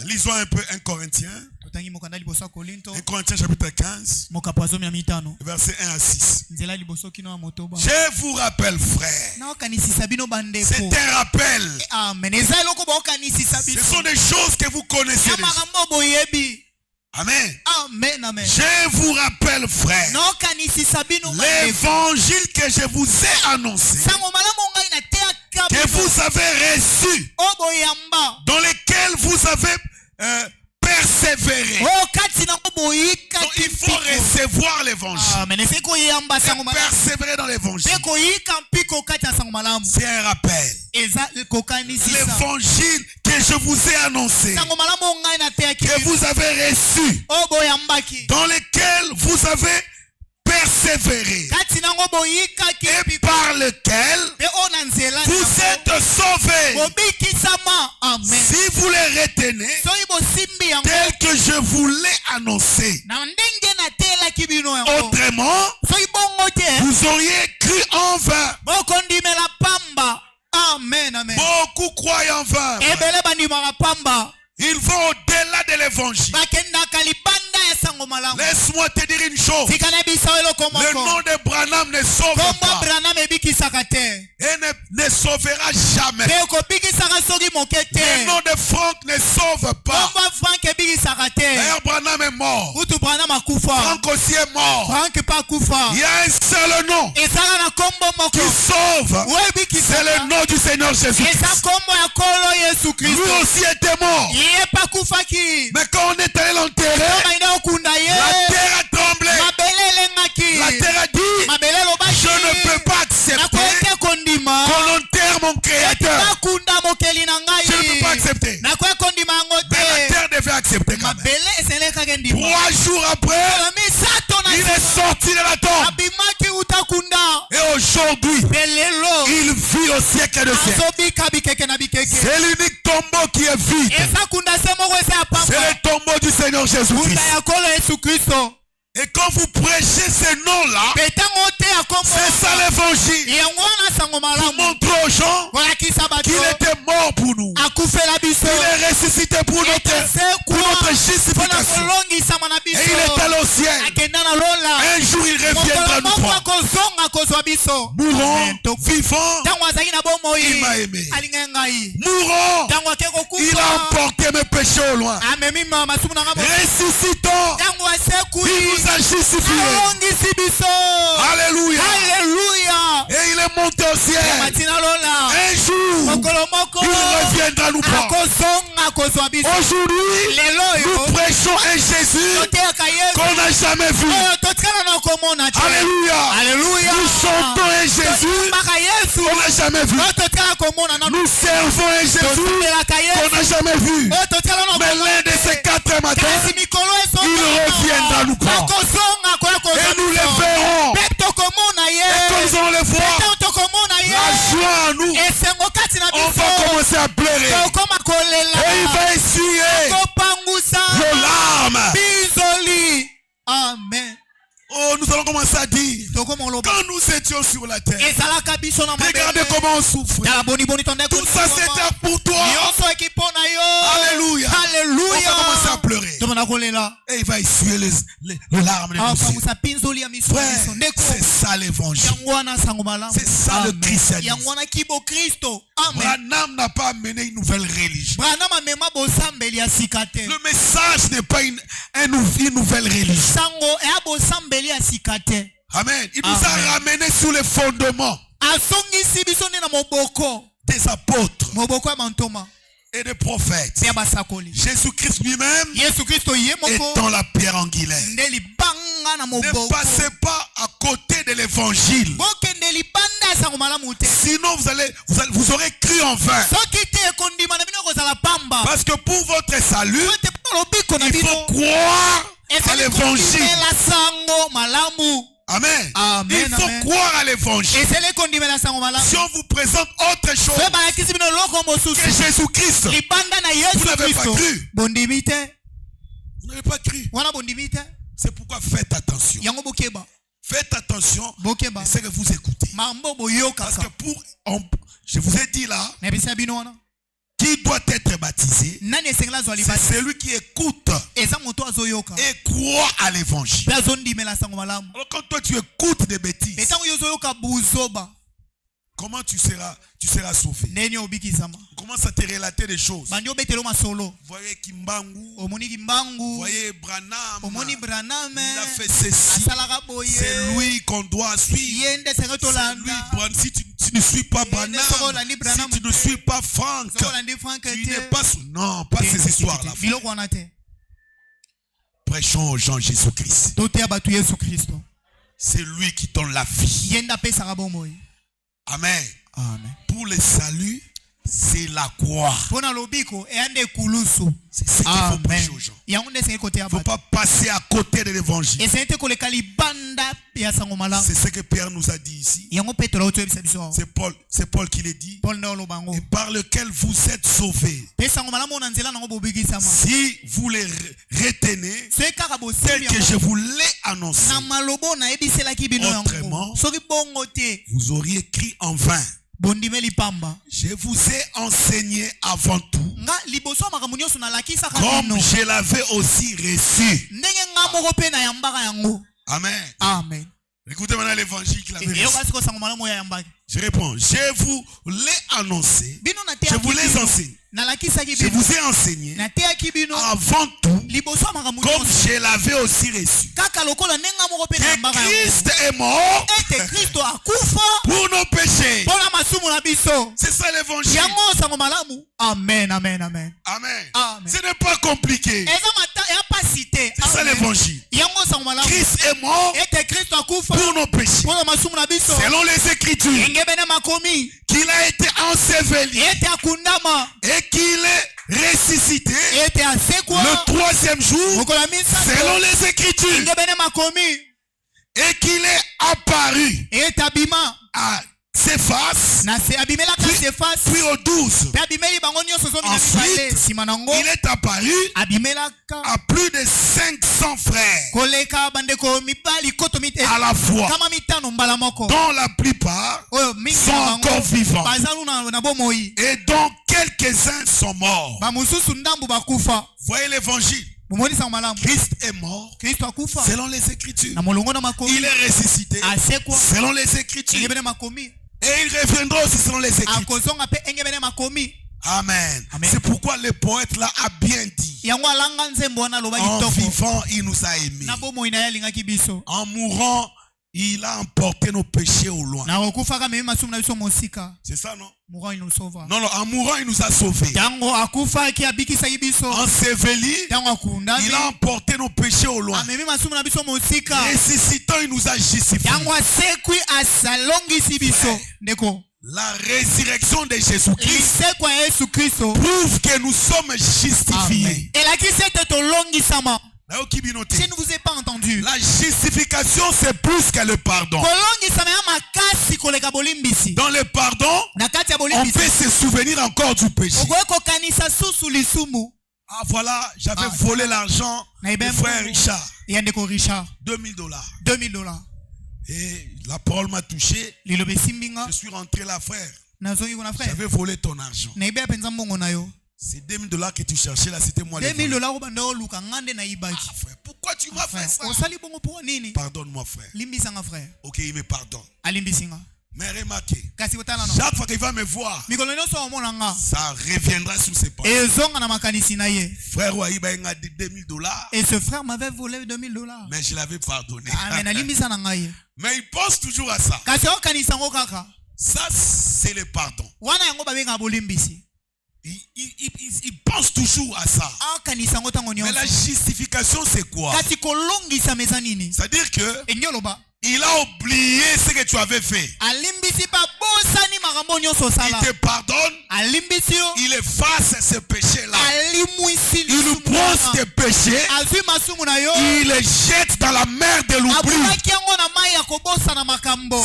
Speaker 1: Lisons un peu 1 Corinthiens. 1 Corinthiens chapitre 15. Verset 1 à 6. Je vous rappelle, frère. C'est un rappel. Ce sont des choses que vous connaissez déjà. Amen.
Speaker 2: Amen, amen.
Speaker 1: Je vous rappelle, frère, l'évangile que je vous ai annoncé, que vous avez reçu, dans lequel vous avez persévérer. Donc il faut recevoir l'évangile. Persévérer dans l'évangile. C'est un rappel. L'évangile que je vous ai annoncé, que vous avez reçu, dans lequel vous avez persévéré et par lequel vous êtes sauvés. Si vous les retenez tel que je vous l'ai annoncé, autrement vous auriez cru en vain. Beaucoup croient en vain. Ils vont au-delà de l'évangile. Laisse-moi te dire une chose. Le nom de Branham ne sauve pas. Et ne sauvera jamais. Le nom de Franck ne sauve pas. D'ailleurs, Branham est mort. Franck aussi est mort. Il y a un seul nom qui sauve. C'est le nom du Seigneur Jésus-Christ. Lui aussi était mort. Mais quand on est allé l'enterrer, la terre a tremblé. La terre a dit, je ne peux pas accepter qu'on enterre mon Créateur. Je ne peux pas accepter. Mais la terre devait accepter quand même. 3 jours après, il est sorti de la tombe. Et aujourd'hui, il vit au siècle de siècle. C'est l'unique tombeau qui est vide. C'est le tombeau du Seigneur Jésus-Christ. Et quand vous prêchez ces noms-là, c'est ça l'évangile. Vous montrez aux gens qu'il était mort pour nous. Il est ressuscité pour notre justification. Et il est allé au ciel. Un jour il reviendra nous prendre. Mourant, vivant, il m'a aimé. Mourant, il a emporté mes péchés au loin. Ressuscitant, il nous a justifiés. Alléluia. Et il est monté au ciel. Un jour, il reviendra nous prendre. Aujourd'hui, nous prêchons un Jésus qu'on n'a jamais vu. Alléluia. Nous chantons un Jésus qu'on n'a jamais vu. Nous servons un Jésus qu'on n'a jamais vu. Mais l'un de ces 4 matins, il reviendra nous prendre. Et nous les verrons. Et quand nous allons les voir, la joie en nous, on va commencer à pleurer. Et il va essuyer nos larmes.
Speaker 2: Amen.
Speaker 1: Oh, nous allons commencer à dire, quand nous étions sur la terre, regardez comment on souffre. Tout ça c'était pour toi. Alléluia. On va commencer à pleurer. Et il va essuyer les larmes de nos yeux. Frère, c'est ça l'évangile. C'est ça le christianisme. Branham n'a pas amené une nouvelle religion. Le message n'est pas une nouvelle religion. Amen. Il nous a ramené sur les fondements des apôtres et des prophètes. Jésus-Christ lui-même étant la pierre angulaire. Ne passez pas à côté de l'évangile. Sinon vous aurez cru en vain. Parce que pour votre salut, il faut croire à l'évangile. Amen. Il faut croire à l'évangile. Si on vous présente autre chose que Jésus-Christ, vous n'avez pas cru. Vous n'avez pas cru. C'est pourquoi faites attention. Faites attention à ce que vous écoutez. Parce que je vous ai dit là, qui doit être baptisé, c'est celui qui écoute et croit à l'évangile. Alors quand toi tu écoutes des bêtises, comment tu seras sauvé? Comment ça te relater des choses? Vous voyez Kimbangu, vous voyez Branham, il a fait ceci. C'est lui qu'on doit suivre. Si tu ne suis pas Branham, si tu ne suis pas Franck, tu n'es pas... Non, pas ces histoires-là. Prêchons aux gens Jésus-Christ. C'est lui qui donne la vie. Amen. Amen. Pour le salut, c'est la croix. C'est ce qu'il faut prêcher aux gens. Il ne faut pas passer à côté de l'évangile. C'est ce que Pierre nous a dit ici. C'est Paul qui le dit. Et par lequel vous êtes sauvés. Si vous les retenez, tel que je vous l'ai annoncé. Autrement, vous auriez écrit en vain. Je vous ai enseigné avant tout, comme je l'avais aussi reçu. Amen. Amen. Écoutez maintenant l'évangile qu'il avait reçu. Je réponds, je vous l'ai annoncé, je vous l'ai enseigné. Je vous ai enseigné avant tout, comme je l'avais aussi reçu, que Christ est mort pour nos péchés. C'est ça l'évangile. Amen, amen, amen. Amen. Ce n'est pas compliqué. C'est ça l'évangile. Christ est mort pour nos péchés. Selon les Écritures, qu'il a été enseveli et qu'il est ressuscité le troisième jour, selon les Écritures, et qu'il est apparu à Céphas, puis aux 12. Ensuite, il est apparu à plus de 500 frères à la fois, dont la plupart sont encore vivants et dont quelques-uns sont morts. Voyez l'évangile. Christ est mort selon les Écritures. Il est ressuscité selon les Écritures. Et il reviendra aussi selon les Écritures. Amen. C'est pourquoi le poète là a bien dit. En vivant, il nous a aimés. En mourant, il a emporté nos péchés au loin. C'est ça, non? Non, en mourant, il nous a sauvés. Enseveli, il a emporté nos péchés au loin. Ressuscitant, il nous a justifiés. La résurrection de Jésus-Christ prouve que nous sommes justifiés.
Speaker 2: Je ne vous ai pas entendu.
Speaker 1: La justification, c'est plus que le pardon. Dans le pardon, on peut se souvenir encore du péché. Ah voilà, j'avais volé l'argent du frère Richard. $2000. Et la parole m'a touché. Je suis rentré là, frère. J'avais volé ton argent. C'est $2000 que tu cherchais là, c'était moi. $2000. Frère, pourquoi tu m'as fait ça? Pardonne-moi, frère. Ok, il me pardonne. Mais remarquez, chaque fois qu'il va me voir, ça reviendra sur ses paroles. Frère Waïba a dit $2000.
Speaker 2: Et ce frère m'avait volé $2000.
Speaker 1: Mais je l'avais pardonné. Mais il pense toujours à ça. Ça, c'est le pardon. Il pense toujours à ça. Mais la justification, c'est quoi? C'est-à-dire que il a oublié ce que tu avais fait. Il te pardonne. Il efface ce péché-là. Il nous prend tes péchés. Il les jette dans la mer de l'oubli.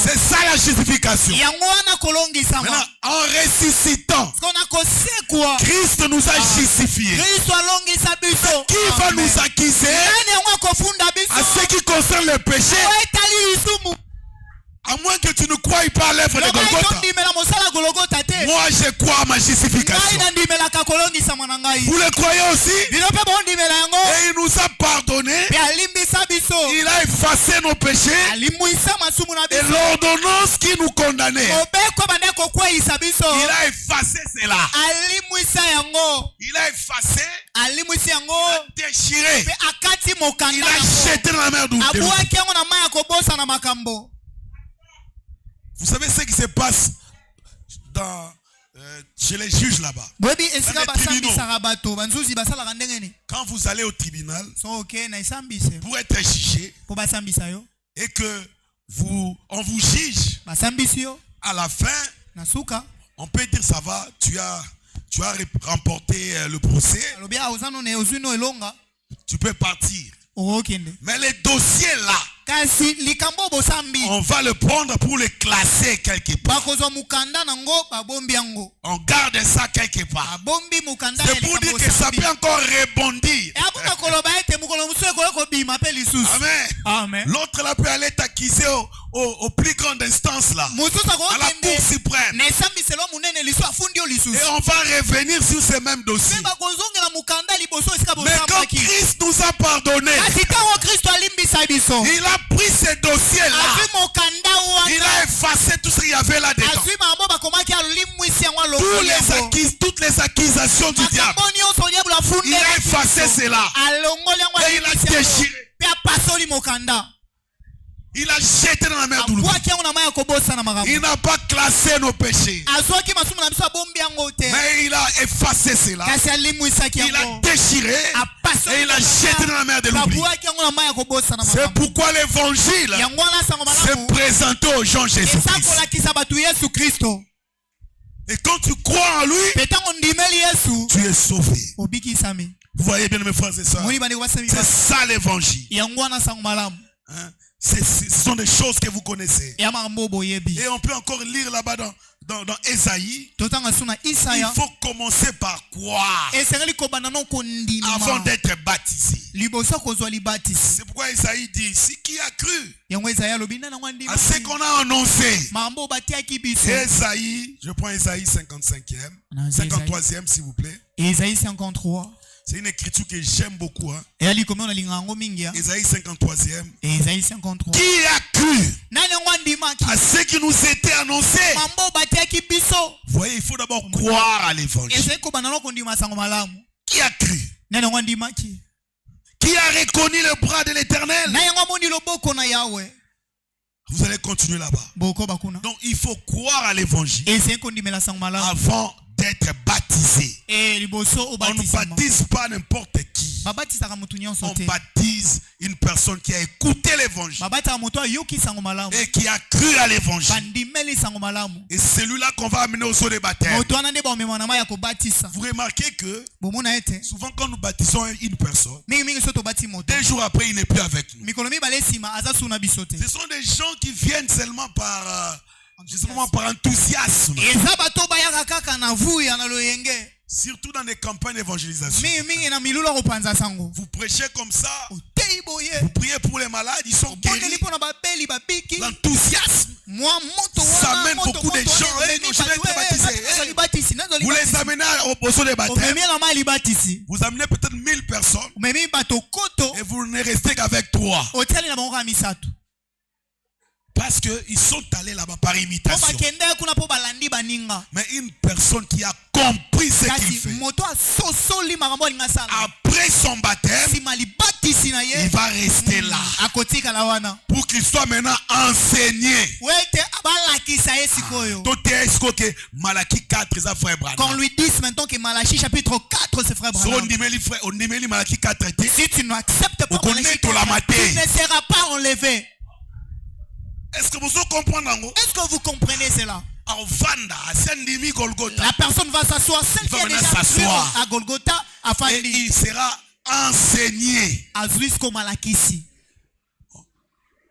Speaker 1: C'est ça la justification. Maintenant, en ressuscitant, Christ nous a justifiés. Qui va nous accuser à ce qui concerne le péché? À moins que tu ne crois pas à l'œuvre de Golgotha. Moi, je crois à ma justification. Vous le croyez aussi? Et il nous a pardonné. Il a effacé nos péchés. Et l'ordonnance qui nous condamnait, il a effacé cela. Il a effacé. Il a déchiré. Il a jeté dans la mer d'où. Vous savez ce qui se passe chez les juges là-bas. Quand vous allez au tribunal pour être jugé et que on vous juge, à la fin, on peut dire ça va, tu as remporté le procès, tu peux partir. Mais les dossiers là, on va le prendre pour le classer quelque part. On garde ça quelque part. C'est pour dire que ça peut encore rebondir. Amen. L'autre là peut aller t'accuser au plus grande instance là, à la Cour suprême. Et on va revenir sur ces mêmes dossiers. Mais quand Christ nous a pardonné, il a pris ces dossiers là, il a effacé tout ce qu'il y avait là dedans. Toutes les accusations du diable, il a effacé cela. Et il a déchiré. Il a jeté dans la mer d'oubli. Il n'a pas classé nos péchés, mais il a effacé cela. Il a déchiré et il a jeté dans la mer de l'oubli. C'est pourquoi l'évangile s'est présenté aux gens Jésus-Christ. Et quand tu crois en lui, tu es sauvé. Vous voyez bien mes frères et sœurs, c'est ça l'évangile. Ce sont des choses que vous connaissez. Et on peut encore lire là-bas dans Ésaïe. Il faut commencer par croire avant d'être baptisé. C'est pourquoi Ésaïe dit ici, qui a cru à ce qu'on a annoncé? Ésaïe, je prends Ésaïe 53e s'il vous plaît.
Speaker 2: Ésaïe 53.
Speaker 1: C'est une écriture que j'aime beaucoup. Ésaïe 53e.
Speaker 2: Ésaïe 53.
Speaker 1: Qui a cru à ce qui nous était annoncé? Vous voyez, il faut d'abord croire à l'évangile. Qui a cru? Qui a reconnu le bras de l'Éternel? Vous allez continuer là-bas. Donc il faut croire à l'évangile avant d'être baptisé. On ne baptise pas n'importe qui. On baptise une personne qui a écouté l'évangile et qui a cru à l'évangile. Et c'est celui-là qu'on va amener au saut des baptêmes. Vous remarquez que souvent quand nous baptisons une personne, 2 jours après il n'est plus avec nous. Ce sont des gens qui viennent seulement par enthousiasme. Surtout dans les campagnes d'évangélisation. Vous prêchez comme ça. Vous priez pour les malades, ils sont guéris. L'enthousiasme, ça amène beaucoup de gens. Vous les amenez au saut des baptêmes. Vous amenez peut-être 1000 personnes. Et vous ne restez qu'avec 3. Parce qu'ils sont allés là-bas par imitation. Mais une personne qui a compris ce qu'il fait, après son baptême, il va rester là pour qu'il soit maintenant enseigné.
Speaker 2: Qu'on lui dise maintenant que Malachie chapitre 4 c'est frère Branham. Si tu n'acceptes pas Malachie 4, tu ne seras pas enlevé.
Speaker 1: Est-ce que vous comprenez?
Speaker 2: Est-ce que vous comprenez cela? La personne va s'asseoir. Celle qui est déjà s'asseoir à Golgotha,
Speaker 1: et il sera enseigné.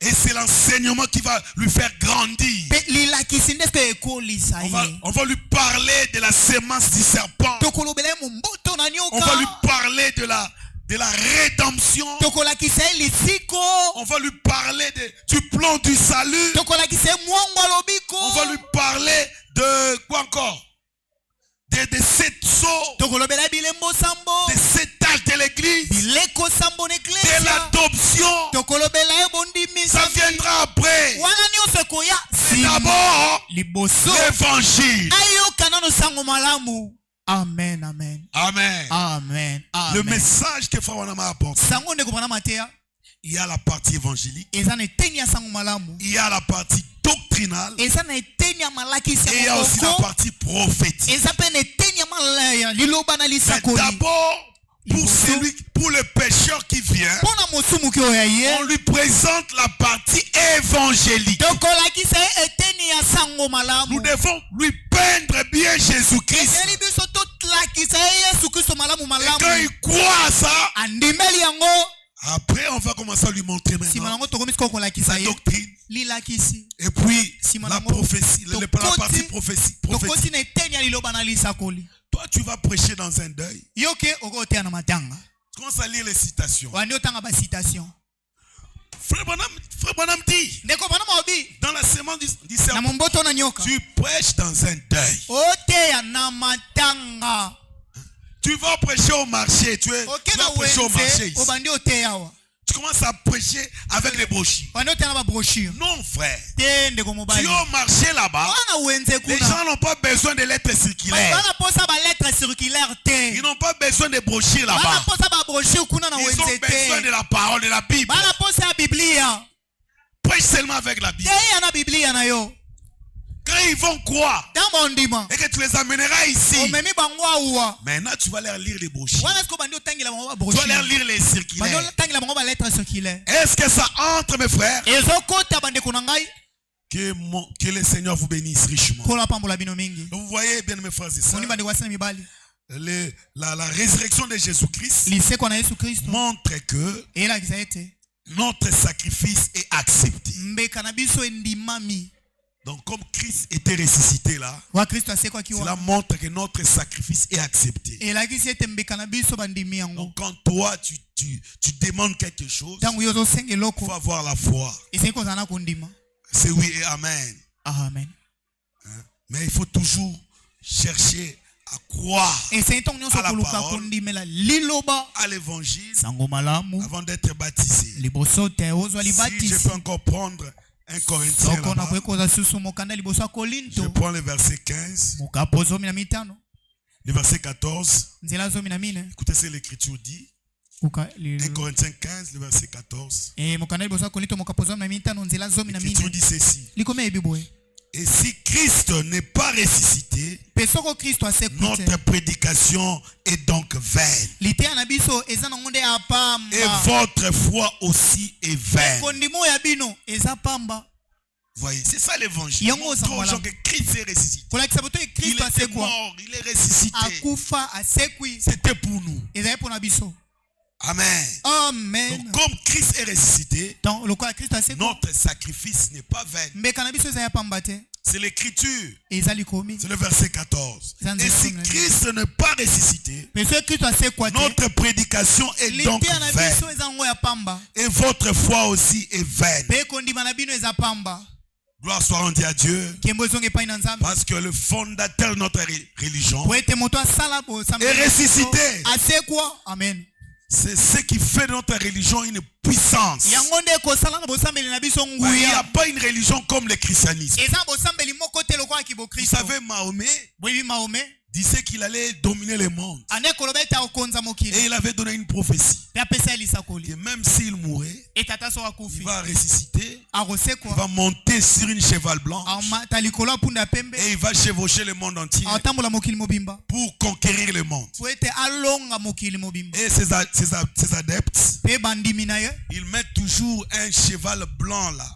Speaker 1: Et c'est l'enseignement qui va lui faire grandir. On va lui parler de la sémence du serpent. On va lui parler de la rédemption. On va lui parler du plan du salut. On va lui parler de quoi encore? De 7 sceaux, de 7 âges de l'église, de l'adoption. Ça viendra après. C'est d'abord l'évangile.
Speaker 2: Amen, amen.
Speaker 1: Amen.
Speaker 2: Amen.
Speaker 1: Le message que Frère Branham a apporté. Il y a la partie évangélique. Il y a la partie doctrinale. Et il y a aussi la partie prophétique. D'abord, pour le pécheur qui vient, on lui présente la partie évangélique. Nous devons lui peindre bien Jésus-Christ. Et quand il croit à ça, après on va commencer à lui montrer maintenant sa doctrine. Et puis la prophétie, la partie prophétique. Toi tu vas prêcher dans un deuil. Tu commences à lire les citations. Frère Branham dit, dans la sémence du serpent, tu prêches dans un deuil. Tu vas prêcher au marché. Tu vas prêcher au marché ici. Tu commences à prêcher avec les brochures. Non, frère. Tu es au marché là-bas. Les gens n'ont pas besoin de lettres circulaires. Ils n'ont pas besoin de brochures là-bas. Ils ont besoin de la parole de la Bible. Prêche seulement avec la Bible. Quand ils vont croire et que tu les amèneras ici, maintenant tu vas leur lire les brochures. Tu vas leur lire les circulaires. Est-ce que ça entre, mes frères? Que le Seigneur vous bénisse richement. Vous voyez bien, mes frères et sœurs, la résurrection de Jésus-Christ montre que notre sacrifice est accepté. Donc comme Christ était ressuscité là, cela montre que notre sacrifice est accepté. Donc quand toi tu demandes quelque chose, il faut avoir la foi. C'est oui et amen.
Speaker 2: Amen.
Speaker 1: Mais il faut toujours chercher à croire à la parole, à l'évangile, avant d'être baptisé. Si je peux encore prendre 1 Corinthiens, je prends le verset 15, le verset 14. Écoutez ce que l'Écriture dit. 1 Corinthiens 15, le verset 14. L'Écriture dit ceci. Et si Christ n'est pas ressuscité, notre prédication est donc vaine. Et votre foi aussi est vaine. Voyez, c'est ça l'évangile. Il montre aux gens que Christ est ressuscité. Il est mort, il est ressuscité. C'était pour nous. Amen.
Speaker 2: Amen.
Speaker 1: Donc comme Christ est ressuscité, notre sacrifice n'est pas vain. C'est l'écriture. C'est le verset 14. Et si Christ n'est pas ressuscité, notre prédication est donc vaine. Et votre foi aussi est vaine. Gloire soit rendue à Dieu. Parce que le fondateur de notre religion est ressuscité.
Speaker 2: Amen.
Speaker 1: C'est ce qui fait de notre religion une puissance. Il n'y a pas une religion comme le christianisme. Vous savez, Mahomet disait qu'il allait dominer le monde. Et il avait donné une prophétie. Et même s'il mourait, il va ressusciter. Il va monter sur une cheval blanche. Et il va chevaucher le monde entier pour conquérir le monde. Et ses adeptes, ils mettent toujours un cheval blanc là.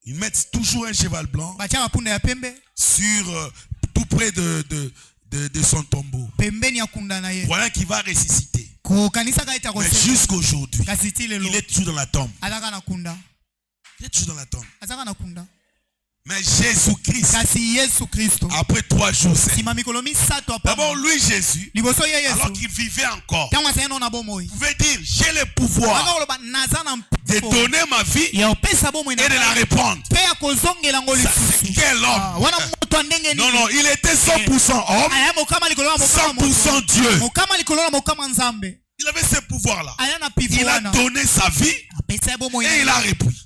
Speaker 1: Ils mettent toujours un cheval blanc sur tout près de son tombeau. Voilà qui va ressusciter. Mais jusqu'aujourd'hui, il est toujours dans la tombe. Il est toujours dans la tombe. Mais Jésus-Christ, après 3 jours, d'abord lui Jésus, alors qu'il vivait encore, pouvait dire, j'ai le pouvoir de donner ma vie et de la reprendre. Quel homme! Non, il était 100% homme, 100% Dieu. Il avait ce pouvoir-là. Il a donné sa vie et il a repris.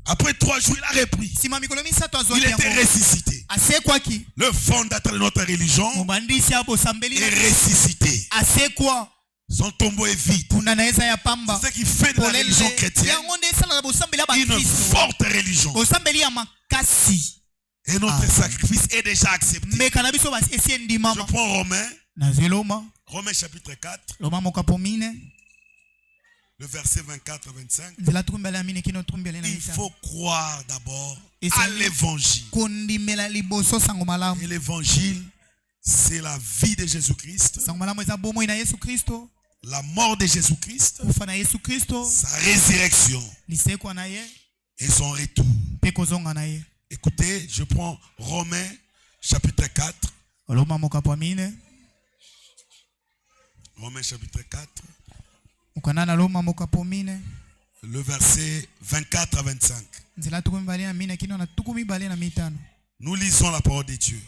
Speaker 1: Après 3 jours, il a repris. Il était ressuscité. Le fondateur de notre religion est ressuscité. Son tombeau est vide. C'est ce qui fait de la religion chrétienne une forte religion. Et notre sacrifice est déjà accepté. Je prends Romains chapitre 4. Le verset 24-25. Il faut croire d'abord à l'évangile. Et l'évangile, c'est la vie de Jésus-Christ, la mort de Jésus-Christ, sa résurrection et son retour. Écoutez, je prends Romains chapitre 4. Romains chapitre 4. Le verset 24 à 25. Nous lisons la parole de Dieu.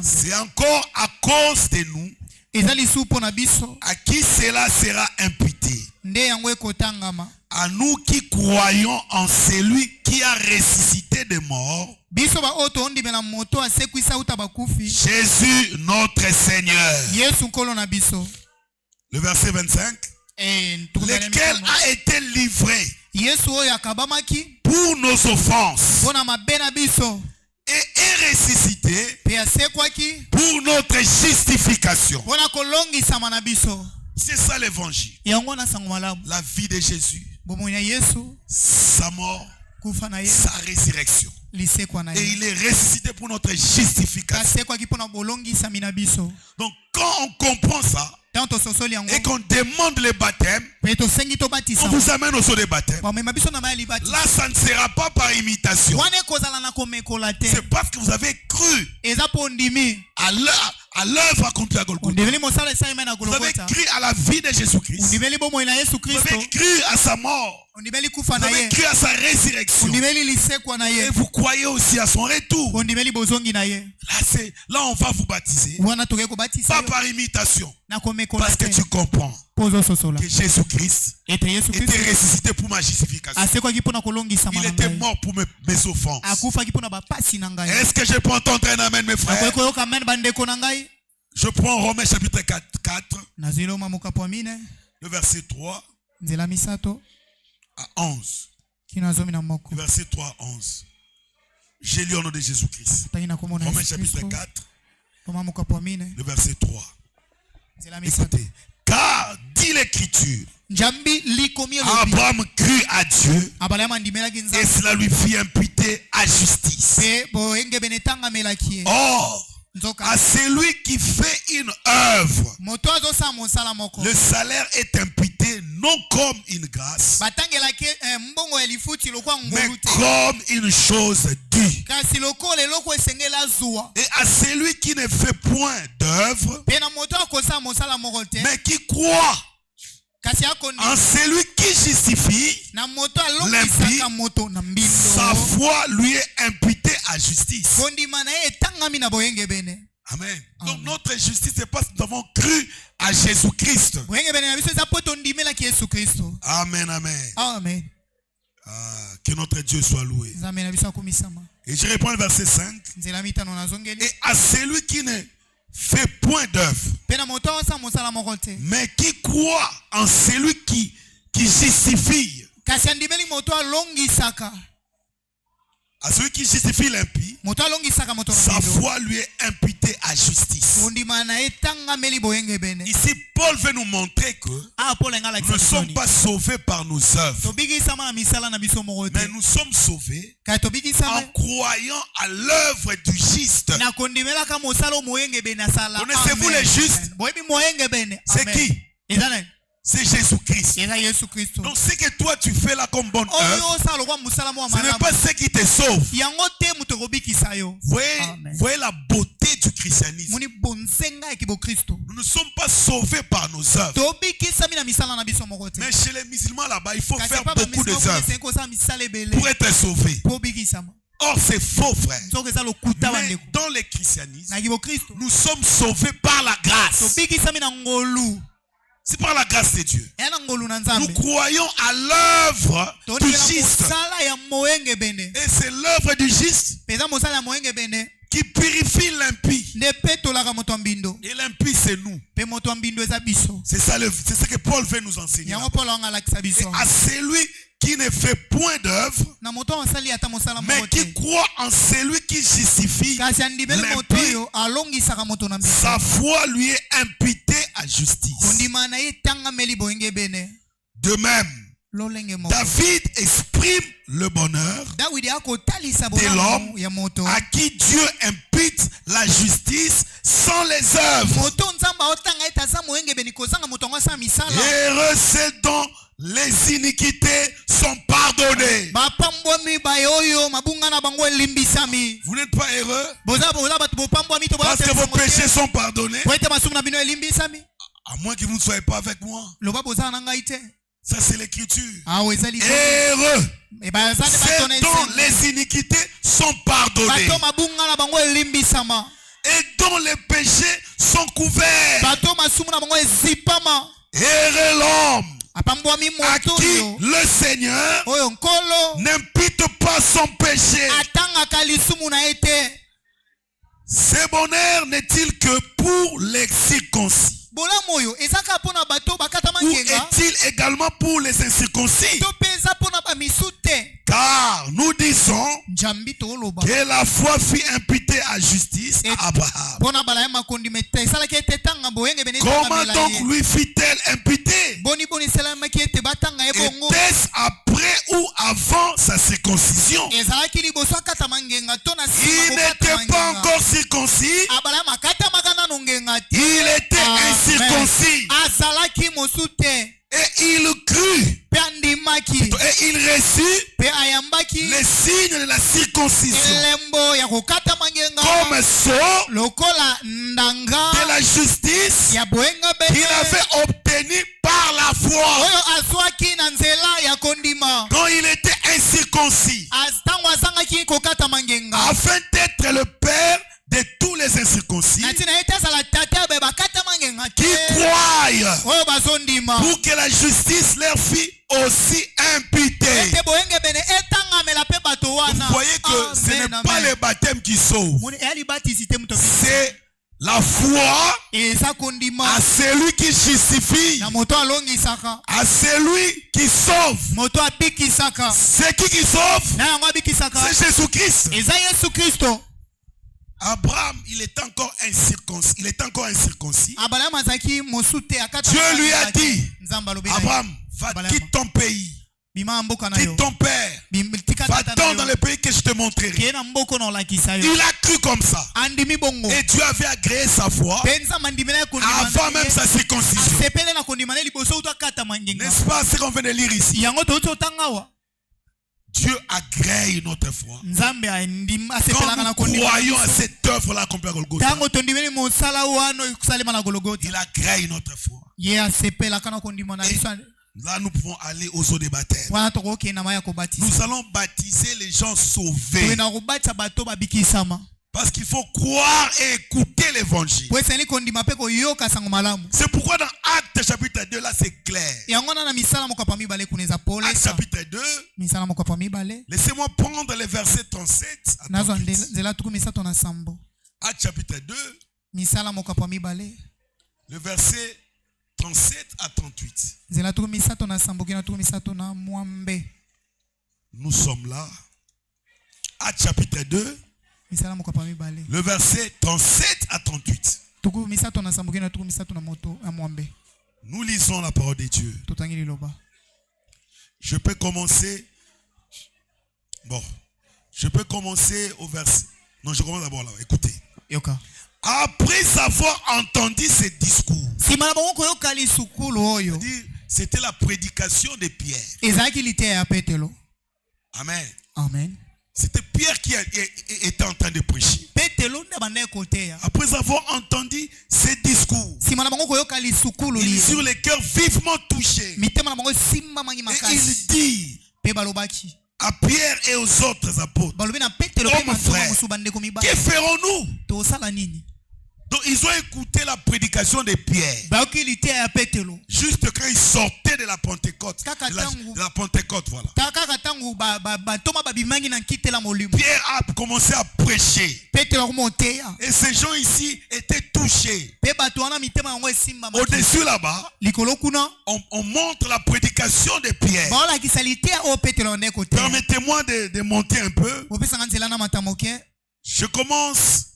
Speaker 1: C'est encore à cause de nous à qui cela sera imputé. À nous qui croyons en celui qui a ressuscité des morts, Jésus notre Seigneur. Le verset 25. Lequel a été livré pour nos offenses et est ressuscité pour notre justification. C'est ça l'évangile. La vie de Jésus, sa mort, sa résurrection. Et il est ressuscité pour notre justification. Donc quand on comprend ça et qu'on demande le baptême, on vous amène au saut de baptême. Là, ça ne sera pas par imitation. C'est parce que vous avez cru à l'œuvre accomplie à Golgotha. Vous avez cru à la vie de Jésus-Christ. Vous avez cru à sa mort. Vous avez cru à sa résurrection. Et vous croyez aussi à son retour. Là, on va vous baptiser. Pas par imitation. Parce que tu comprends que Jésus-Christ était ressuscité pour ma justification. Il était mort pour mes offenses. Est-ce que je peux entendre un amen, mes frères? Je prends Romains chapitre 4, le verset 3 à 11. Le verset 3 à 11. J'ai lu au nom de Jésus-Christ. Romains chapitre 4, le verset 3. Écoutez. Car, dit l'Écriture, Abraham crut à Dieu et cela lui fit imputer à justice. Or, à celui qui fait une œuvre, le salaire est imputé non comme une grâce, mais comme une chose due. Et à celui qui ne fait point d'œuvre, mais qui croit en celui qui justifie l'impie, sa foi lui est imputée à justice. Amen. Donc notre justice, c'est parce que nous avons cru à Jésus-Christ. Amen, amen.
Speaker 2: Amen.
Speaker 1: Que notre Dieu soit loué. Et je réponds le verset 5. Et à celui qui ne fait point d'œuvre, mais qui croit en celui qui justifie. À celui qui justifie l'impie, sa foi lui est imputée à justice. Ici, Paul veut nous montrer que nous ne sommes pas sauvés par nos œuvres, mais nous sommes sauvés en croyant à l'œuvre du juste. Connaissez-vous les justes? C'est qui? C'est Jésus-Christ. Donc ce que toi tu fais là comme bonne œuvre, ce n'est pas ce qui te sauve. Voyez la beauté du christianisme. Nous ne sommes pas sauvés par nos œuvres. Mais chez les musulmans là-bas, il faut faire beaucoup d'œuvres pour être sauvé. Or c'est faux, frère. Mais dans le christianisme, nous sommes sauvés par la grâce. C'est par la grâce de Dieu. Nous croyons à l'œuvre du juste. Et c'est l'œuvre du juste qui purifie l'impie. Et l'impie, c'est nous. C'est ce que Paul veut nous enseigner. Et à celui qui ne fait point d'œuvre, mais qui croit en celui qui justifie l'impie, sa foi lui est imputée à justice. De même, David exprime le bonheur de l'homme à qui Dieu impute la justice sans les œuvres. Heureux ceux dont les iniquités sont pardonnées. Vous n'êtes pas heureux parce que vos péchés sont pardonnés, à moins que vous ne soyez pas avec moi. Ça c'est l'écriture. Heureux ceux dont les iniquités sont pardonnées et dont les péchés sont couverts. Heureux l'homme à qui le Seigneur n'impute pas son péché. Ce bonheur n'est-il que pour les circoncis? Ou est-il également pour les incirconcis? Car nous disons que la foi fut imputée à justice à Abraham. Comment donc lui fut-elle imputée? Était-ce après ou avant sa circoncision? Il n'était pas encore circoncis. Il était incirconcis. Et il crut. Et il reçut les signes de la circoncision comme sceau de la justice qu'il avait obtenu par la foi quand il était incirconcis, afin d'être le père de tous les incirconcis qui croient, pour que la justice leur fût aussi imputée. Vous voyez que ce n'est pas le baptême qui sauve, c'est la foi à celui qui justifie, à celui qui sauve. C'est qui sauve? C'est Jésus-Christ. Abraham, il est encore incirconcis. Dieu lui a dit, Abraham, va, quitte ton pays, quitte ton père, va-t'en dans le pays que je te montrerai. Il a cru comme ça. Et Dieu avait agréé sa foi avant même sa circoncision. N'est-ce pas ce qu'on vient de lire ici? Dieu agrée notre foi. Quand nous croyons à cette œuvre-là accomplie à Golgotha, il agrée notre foi. Et là, nous pouvons aller aux eaux de baptême. Nous allons baptiser les gens sauvés. Parce qu'il faut croire et écouter l'évangile. C'est pourquoi dans Actes chapitre 2, là c'est clair. Actes chapitre 2, laissez-moi prendre les versets 37 à 38. Actes chapitre 2, le verset 37 à 38. Nous sommes là. Actes chapitre 2, le verset 37 à 38. Nous lisons la parole de Dieu. Je peux commencer. Bon, je peux commencer au verset. Non, je commence d'abord là. Écoutez. Après avoir entendu ce discours, c'était la prédication de Pierre. Amen.
Speaker 2: Amen.
Speaker 1: C'était Pierre qui était en train de prêcher. Après avoir entendu ces discours, ils eurent les cœurs vivement touchés. Et il dit à Pierre et aux autres apôtres, hommes frères, que ferons-nous? Donc ils ont écouté la prédication de Pierre. Juste quand ils sortaient de la Pentecôte. De la Pentecôte, voilà. Pierre a commencé à prêcher. Et ces gens ici étaient touchés. Au-dessus là-bas, on montre la prédication de Pierre. Permettez-moi de monter un peu. Je commence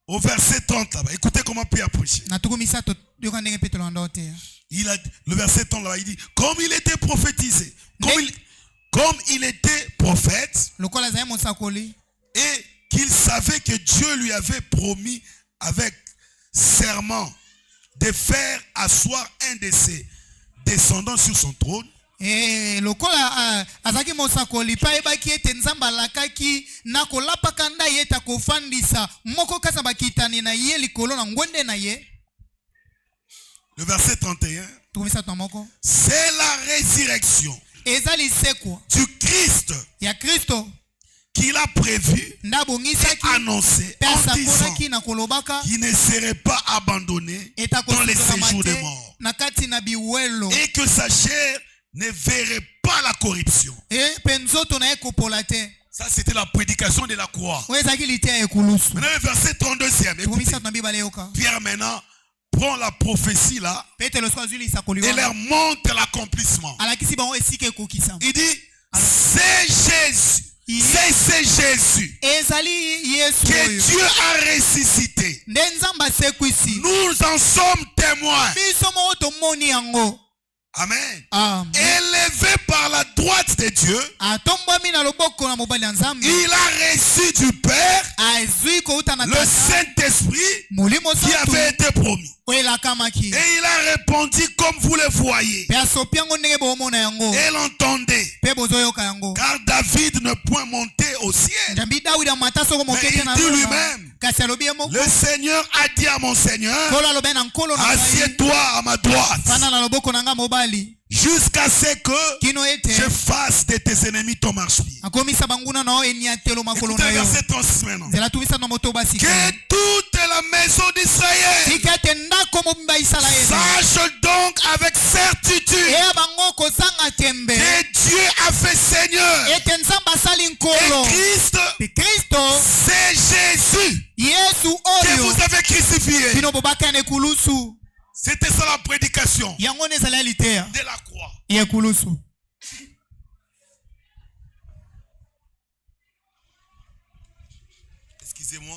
Speaker 1: au verset 30 là-bas. Écoutez comment Pierre a prêché. Le verset 30 là-bas, il dit, comme il était prophétisé, comme il était prophète, et qu'il savait que Dieu lui avait promis avec serment de faire asseoir un de ses descendants sur son trône.
Speaker 2: Lokola azaki mosakoli pa ebaki ete nzamba alakaki na kolapaka nda ye ta kofandisa moko kasa bakitani na ye likolo na ngwende na ye.
Speaker 1: Le verset 31. C'est la résurrection du Christ qu'il a prévu et annoncé en disant qu'il ne serait pas abandonné dans les séjours des morts et que sa chair ne verrait pas la corruption. Ça, c'était la prédication de la croix. Maintenant, le verset 32e. Pierre maintenant prend la prophétie là et leur montre l'accomplissement. Il dit, c'est Jésus. C'est Jésus que Dieu a ressuscité. Nous en sommes témoins. Amen. Élevé par la droite de Dieu, il a reçu du Père le Saint-Esprit qui avait été promis. Et il a répondu comme vous le voyez. Et l'entendez. Car David ne peut monter au ciel. Mais il dit lui-même, le Seigneur a dit à mon Seigneur, assieds-toi à ma droite, jusqu'à ce que je fasse de tes ennemis ton marche-pied. Écoutez le verset 36 maintenant. Que toute la maison d'Israël sache donc avec certitude que Dieu a fait Seigneur. Et Christ, c'est Jésus que vous avez crucifié. C'était ça la prédication de la croix. Excusez-moi.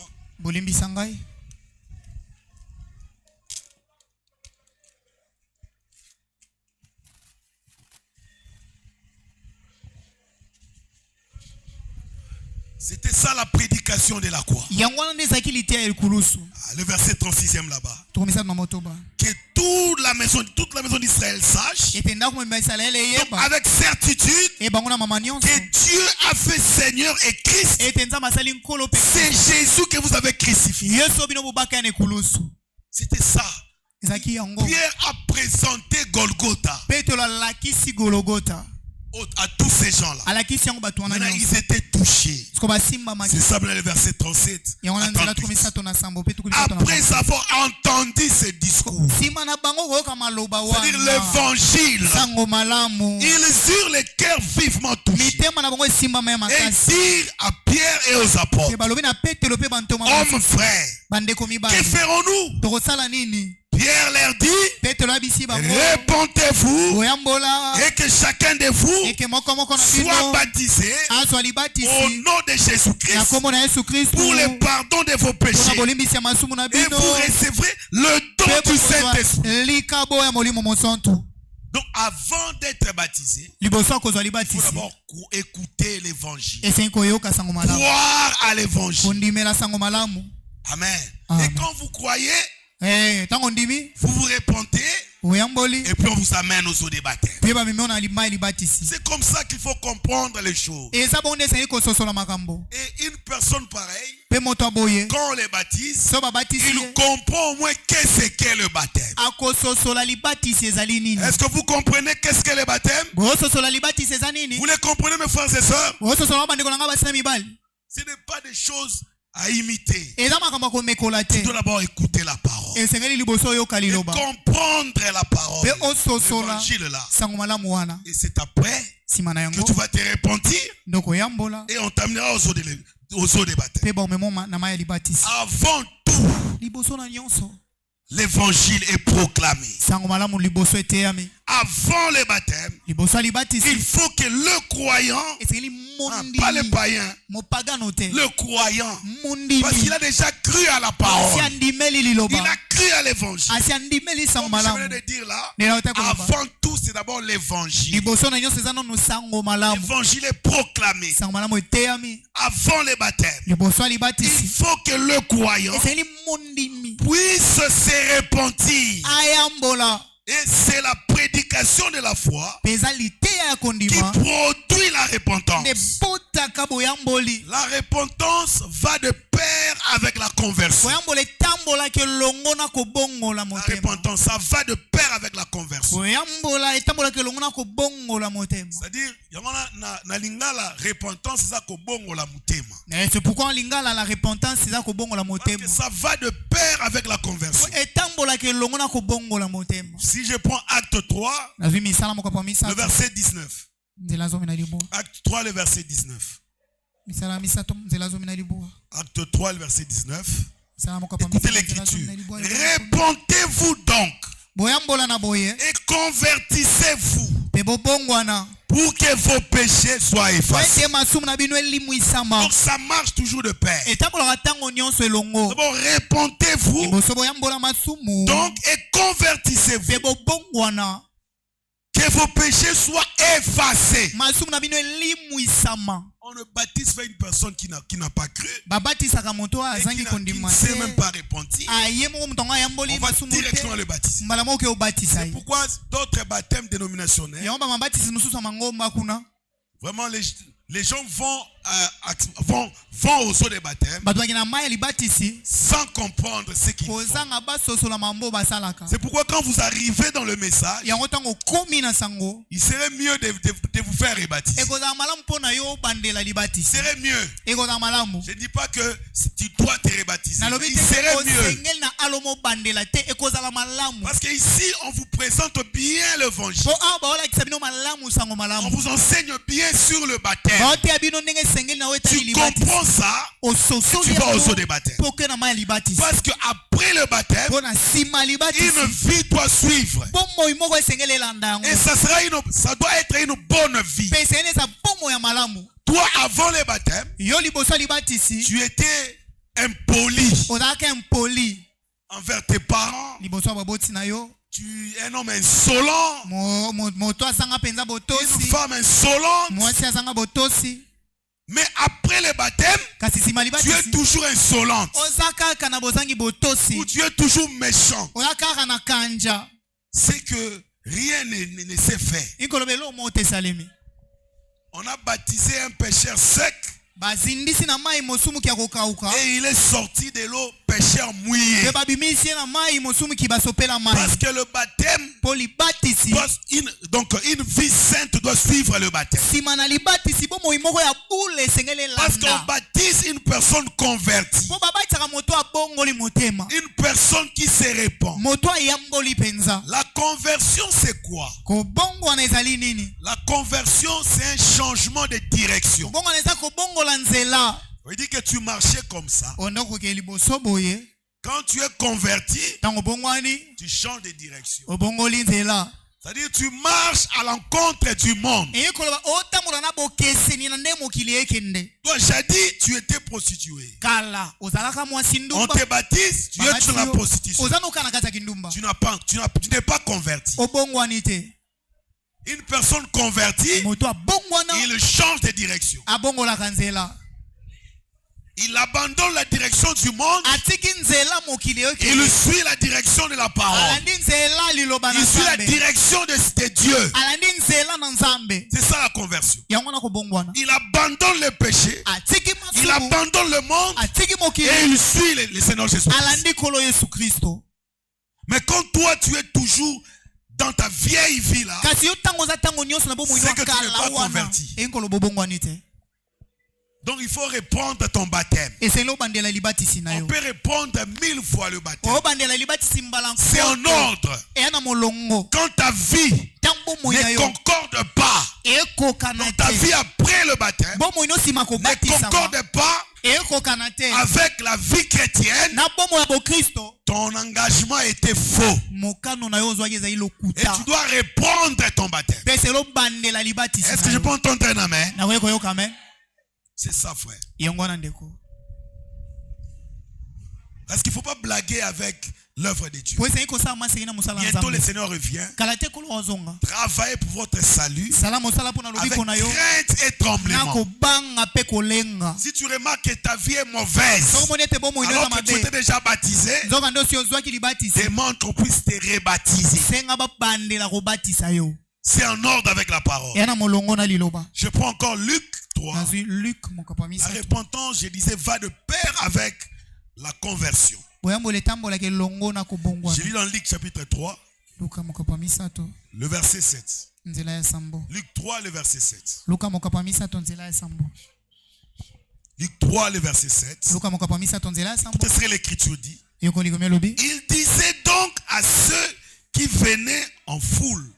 Speaker 1: C'était ça la prédication de la croix. Le verset 36e là-bas. Que toute la maison d'Israël sache donc avec certitude que Dieu a fait Seigneur et Christ. C'est Jésus que vous avez crucifié. C'était ça. Pierre a présenté Golgotha à tous ces gens-là. Maintenant, ils étaient touchés. C'est ça, le verset 37. Après avoir entendu ce discours, c'est-à-dire l'évangile, ils eurent les cœurs vivement touchés. Et dirent à Pierre et aux apôtres, hommes frères, que ferons-nous? Pierre leur dit, répentez-vous et que chacun de vous soit baptisé au nom de Jésus-Christ pour le pardon de vos péchés et vous recevrez le don du Saint-Esprit. Donc avant d'être baptisé, il faut d'abord écouter l'évangile, croire à l'évangile. Amen. Et quand vous croyez, vous vous répentez et puis on vous amène aux eaux des baptêmes. C'est comme ça qu'il faut comprendre les choses. Et une personne pareille, quand on les baptise, il comprend au moins qu'est-ce qu'est le baptême. Est-ce que vous comprenez qu'est-ce qu'est le baptême? Vous les comprenez, mes frères et sœurs? Ce n'est pas des choses à imiter. Tu dois d'abord écouter la parole et comprendre la parole, l'évangile là. Et c'est après que tu vas te repentir et on t'amènera aux eaux des baptêmes. Avant tout, l'évangile est proclamé. Avant le baptême, il faut que le croyant, pas le païen, le croyant, parce qu'il a déjà cru à la parole, il a cru à l'évangile. Donc, je voulais te dire là, avant tout, c'est d'abord l'évangile. L'évangile est proclamé. Avant le baptême, il faut que le croyant puisse se repentir. Et c'est la prédication de la foi qui produit la repentance. La repentance va de pair avec la conversion. La repentance, ça va de pair avec la conversion. C'est-à-dire, la repentance, c'est pourquoi la repentance, parce que ça va de pair avec la conversion. Si je prends Acte 3, le verset 19. Acte 3, le verset 19. Acte 3, le verset 19. Écoutez l'écriture. Répentez-vous donc et convertissez-vous pour que vos péchés soient effacés. Donc ça marche toujours de pair. D'abord, répentez-vous donc et convertissez-vous. Que vos péchés soient effacés. On ne baptise pas une personne qui n'a pas cru et qui ne s'est même pas repenti. On va directement le baptiser. C'est pourquoi d'autres baptêmes dénominationnels, vraiment les gens vont aux eaux des baptêmes sans comprendre ce qu'ils font. C'est pourquoi quand vous arrivez dans le message, il serait mieux de vous faire rebaptiser. Il serait mieux. Je ne dis pas que tu dois te rebaptiser. Il serait mieux. Parce qu'ici, on vous présente bien l'évangile. On vous enseigne bien sur le baptême. Tu comprends ça, tu vas aux eaux des baptêmes. Parce qu'après le baptême, une vie doit suivre. Et ça doit être une bonne vie. Toi, avant le baptême, tu étais impoli envers tes parents. Tu es un homme insolent, une femme insolente. Mais après le baptême, tu es toujours insolente. Ou tu es toujours méchant. C'est que rien ne s'est fait. On a baptisé un pécheur sec. Et il est sorti de l'eau pécheur mouillé. Parce que le baptême, donc une vie sainte doit suivre le baptême. Parce qu'on baptise une personne convertie, une personne qui se répand. La conversion, c'est quoi? La conversion, c'est un changement de direction. On dit que tu marchais comme ça. Quand tu es converti, tu changes de direction. C'est-à-dire tu marches à l'encontre du monde. Toi, jadis, tu étais prostituée. On te baptise, tu es sur la prostitution. Tu n'es pas converti. Une personne convertie, il change de direction. Il abandonne la direction du monde. Il suit la direction de la parole. Il suit la direction de Dieu. C'est ça la conversion. Il abandonne le péché. Il abandonne le monde. Et il suit le Seigneur Jésus-Christ. Mais quand toi tu es toujours dans ta vieille vie là, c'est que tu n'es pas converti. Donc il faut répondre à ton baptême. On peut répondre 1000 fois le baptême. C'est en ordre. Quand ta vie ne concorde pas, donc ta vie après le baptême ne concorde pas avec la vie chrétienne, ton engagement était faux. Et tu dois répondre à ton baptême. Est-ce que je peux entendre un amen? C'est ça, frère. Parce qu'il ne faut pas blaguer avec l'œuvre de Dieu. Bientôt le Seigneur revient. Travaillez pour votre salut avec crainte et tremblement. Si tu remarques que ta vie est mauvaise, alors que tu étais déjà baptisé, demande qu'on puisse te rebaptiser. C'est en ordre avec la parole. Je prends encore Luc 3. La repentance, je disais, va de pair avec la conversion. Je lis dans Luc chapitre 3, le verset 7. Luc 3, le verset 7. Luc 3, le verset 7. Tout ce que l'écriture dit. Il disait donc à ceux qui venaient en foule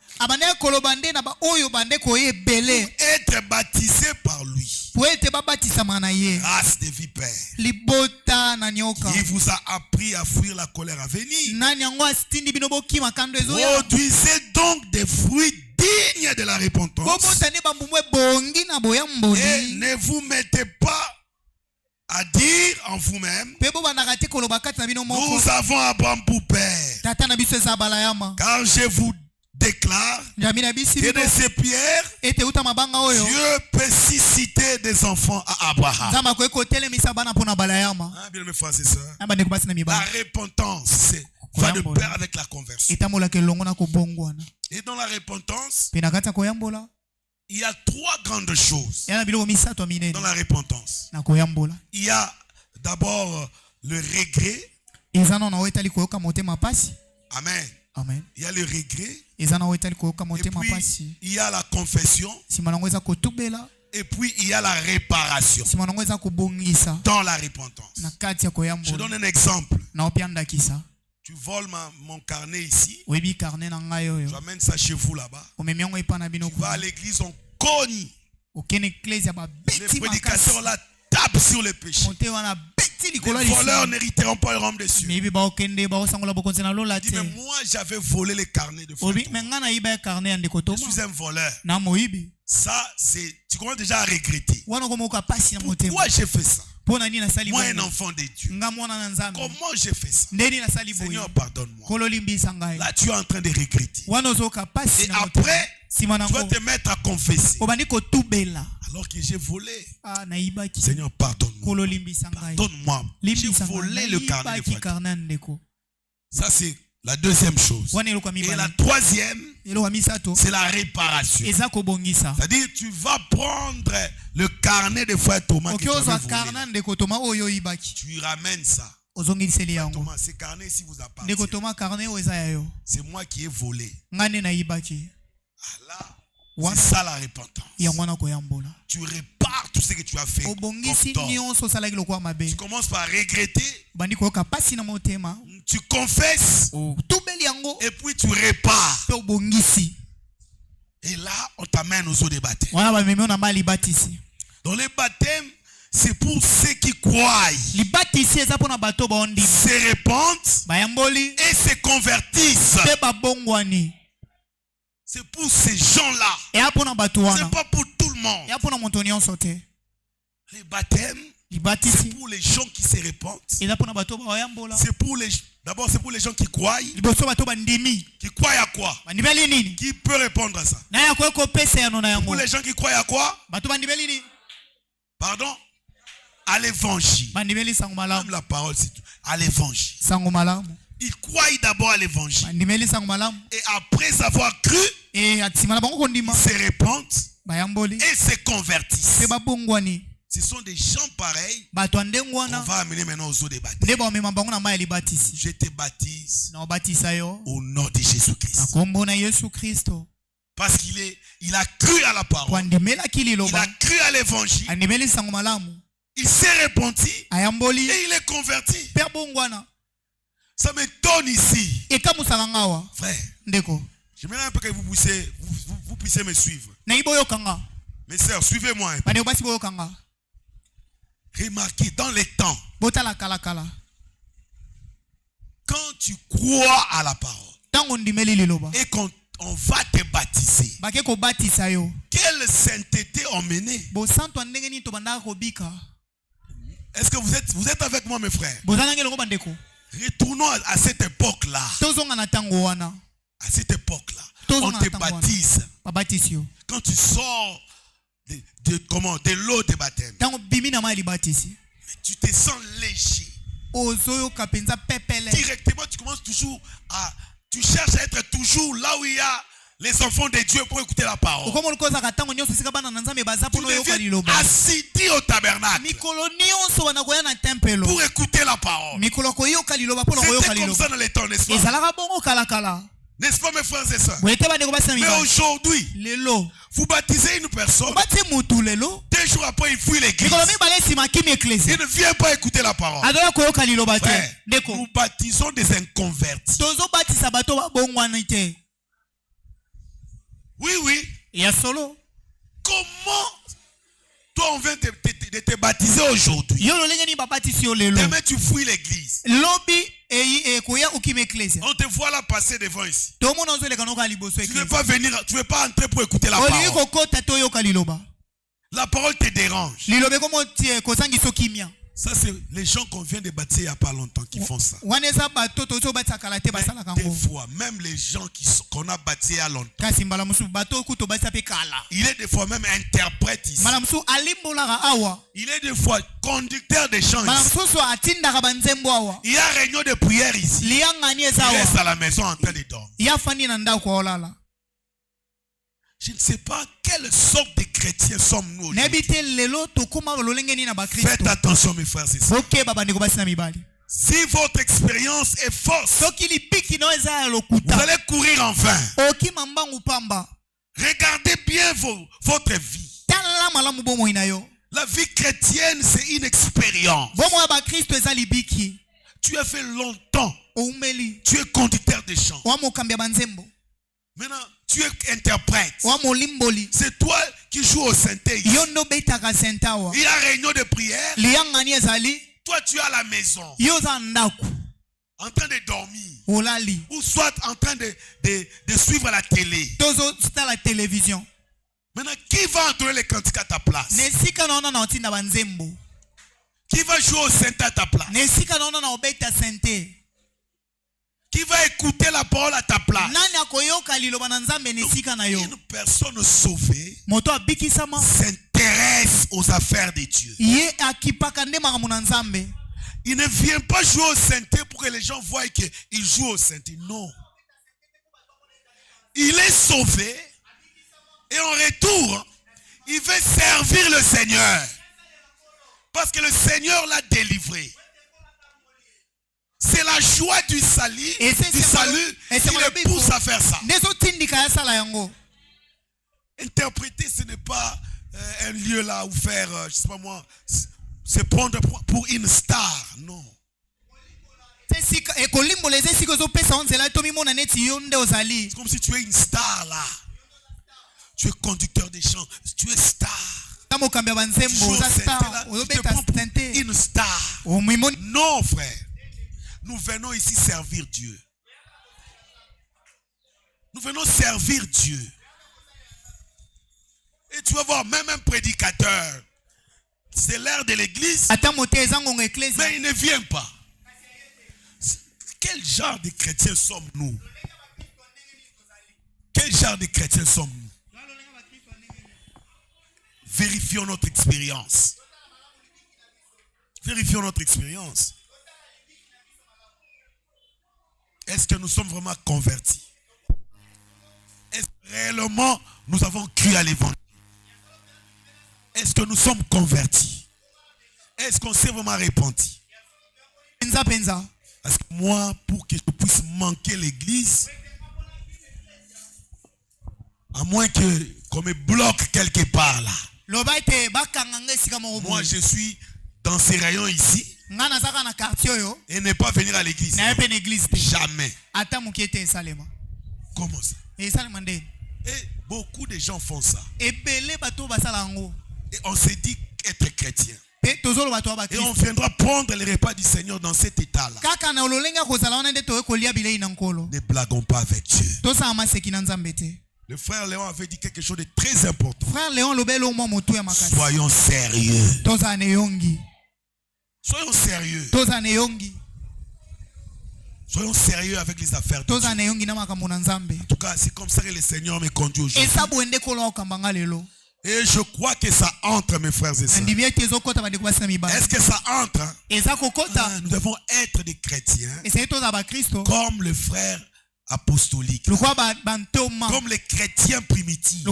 Speaker 1: être baptisé par lui. Race de vipères, qui vous a appris à fuir la colère à venir. Produisez donc des fruits dignes de la repentance. Et ne vous mettez pas à dire en vous-même, nous avons Abraham pour père. Car je vous déclare que de ces pierres, Dieu peut susciter des enfants à Abraham. Bien mes frères et sœurs, la repentance va de pair avec la conversion. Et dans la repentance, il y a 3 grandes choses dans la repentance. Il y a d'abord le regret. Amen.
Speaker 2: Amen.
Speaker 1: Il y a le regret. Et puis il y a la confession. Et puis il y a la réparation dans la repentance. Je donne un exemple. Tu voles mon carnet ici. Tu amènes ça chez vous là-bas. Tu vas à l'église, on cogne. Les prédicateurs là tapent sur le péché. Les voleurs n'hériteront pas le royaume des cieux. Dis, mais moi j'avais volé les carnets de frère. Je suis un voleur. Ça, tu commences déjà à regretter. Pourquoi j'ai fait ça? Moi, un enfant de Dieu. Comment j'ai fait ça? Seigneur, pardonne-moi. Là, tu es en train de regretter. Et après, tu vas te mettre à confesser. Alors que j'ai volé. Seigneur, pardonne-moi. Pardonne-moi. J'ai volé le carnet de frère. Ça, c'est la deuxième chose. Et la troisième, c'est la réparation. C'est-à-dire, tu vas prendre le carnet de frère Thomas que tu avais volé. Tu ramènes ça. Thomas, ce carnet, si vous appartient, c'est moi qui ai volé. Ah là, c'est ça la repentance. Tu répares tout ce que tu as fait. Tu commences par regretter. Tu confesses. Et puis tu répares. Et là, on t'amène aux eaux des baptêmes. Dans les baptêmes, c'est pour ceux qui croient, se répandent et se convertissent. C'est pour ces gens-là. C'est pas pour tout le monde. Les baptêmes, c'est pour les gens qui se répandent. C'est pour les... D'abord, c'est pour les gens qui croient. Qui croient à quoi? Qui peut répondre à ça? Pour les gens qui croient à quoi? Pardon? À l'évangile. Même la parole, c'est tout. À l'évangile. Ils croient d'abord à l'évangile. Et après avoir cru, ils se répandent et se convertissent. Ce sont des gens pareils qu'on va amener maintenant aux eaux des baptêmes. Je te baptise au nom de Jésus-Christ. Parce qu'il a cru à la parole. Il a cru à l'évangile. Il s'est repenti et il est converti. Ça m'étonne ici. Frère, j'aimerais un peu que vous puissiez me suivre. Mes sœurs, suivez-moi un peu. Remarquez, dans les temps, quand tu crois à la parole et qu'on va te baptiser, quelle sainteté emmenée? Est-ce que vous êtes avec moi, mes frères? Retournons à cette époque-là. À cette époque-là, on te baptise. Quand tu sors de l'eau de baptême, tu te sens léger. Directement, tu commences toujours à... Tu cherches à être toujours là où il y a les enfants de Dieu pour écouter la parole. Tu deviens assidu au tabernacle pour écouter la parole. C'était comme ça dans les temps, n'est-ce pas? N'est-ce pas, mes frères et sœurs? Mais aujourd'hui, vous baptisez une personne, 2 jours après il fuit l'église. Il ne vient pas écouter la parole. Frère, nous baptisons des inconvertis. Oui, oui. Comment toi on vient de te baptiser aujourd'hui, demain tu fuis l'église? On te voit là passer devant ici. Tu ne veux pas venir, tu ne veux pas entrer pour écouter la parole. La parole te dérange. Ça, c'est les gens qu'on vient de baptiser il n'y a pas longtemps qui font ça. Mais des fois, même les gens qu'on a baptisés il y a longtemps, il est des fois même interprète ici. Il est des fois conducteur de chants ici. Il y a réunion de prière ici. Il reste à la maison en train de dormir. Je ne sais pas quelle sorte de chrétiens sommes-nous aujourd'hui. Faites attention, mes frères et sœurs. Si votre expérience est fausse, vous allez courir en vain. Regardez bien votre vie. La vie chrétienne, c'est une expérience. Tu as fait longtemps. Tu es conducteur de chants. Maintenant, tu es interprète. C'est toi qui joues au synthé. Il y a réunion de prière. Toi, tu es à la maison, en train de dormir. Ou soit en train de suivre la télé. Maintenant, qui va entrer les cantiques à ta place? Qui va jouer au synthé à ta place? Qui va écouter la parole à ta place? Une personne sauvée s'intéresse aux affaires de Dieu. Il ne vient pas jouer au synthé pour que les gens voient qu'il joue au synthé. Non. Il est sauvé et en retour, il veut servir le Seigneur. Parce que le Seigneur l'a délivré. C'est la joie du salut qui le pousse à faire ça. Interpréter, ce n'est pas un lieu là où faire, je sais pas moi, se prendre pour une star. Non. C'est comme si tu es une star là. Tu es conducteur des chants. Tu es star. Tu Tu te prends pour une star. Non, frère. Nous venons ici servir Dieu. Nous venons servir Dieu. Et tu vas voir, même un prédicateur, c'est l'heure de l'église, mais il ne vient pas. Quel genre de chrétiens sommes-nous? Quel genre de chrétiens sommes-nous? Vérifions notre expérience. Vérifions notre expérience. Est-ce que nous sommes vraiment convertis? Est-ce que réellement nous avons cru à l'évangile? Est-ce que nous sommes convertis? Est-ce qu'on s'est vraiment repenti? Parce que moi, pour que je puisse manquer l'église, à moins qu'on me bloque quelque part là. Moi, je suis dans ces rayons ici et ne pas venir à l'église. Jamais. Comment ça? Et beaucoup de gens font ça. Et on se dit être chrétien. Et on viendra prendre les repas du Seigneur dans cet état-là. Ne blaguons pas avec Dieu. Le frère Léon avait dit quelque chose de très important. Soyons sérieux. Soyons sérieux. Soyons sérieux avec les affaires de Dieu. En tout cas, c'est comme ça que le Seigneur me conduit aujourd'hui. Et je crois que ça entre, mes frères et sœurs. Est-ce que ça entre? Nous devons être des chrétiens comme le frère apostolique, comme les chrétiens primitifs.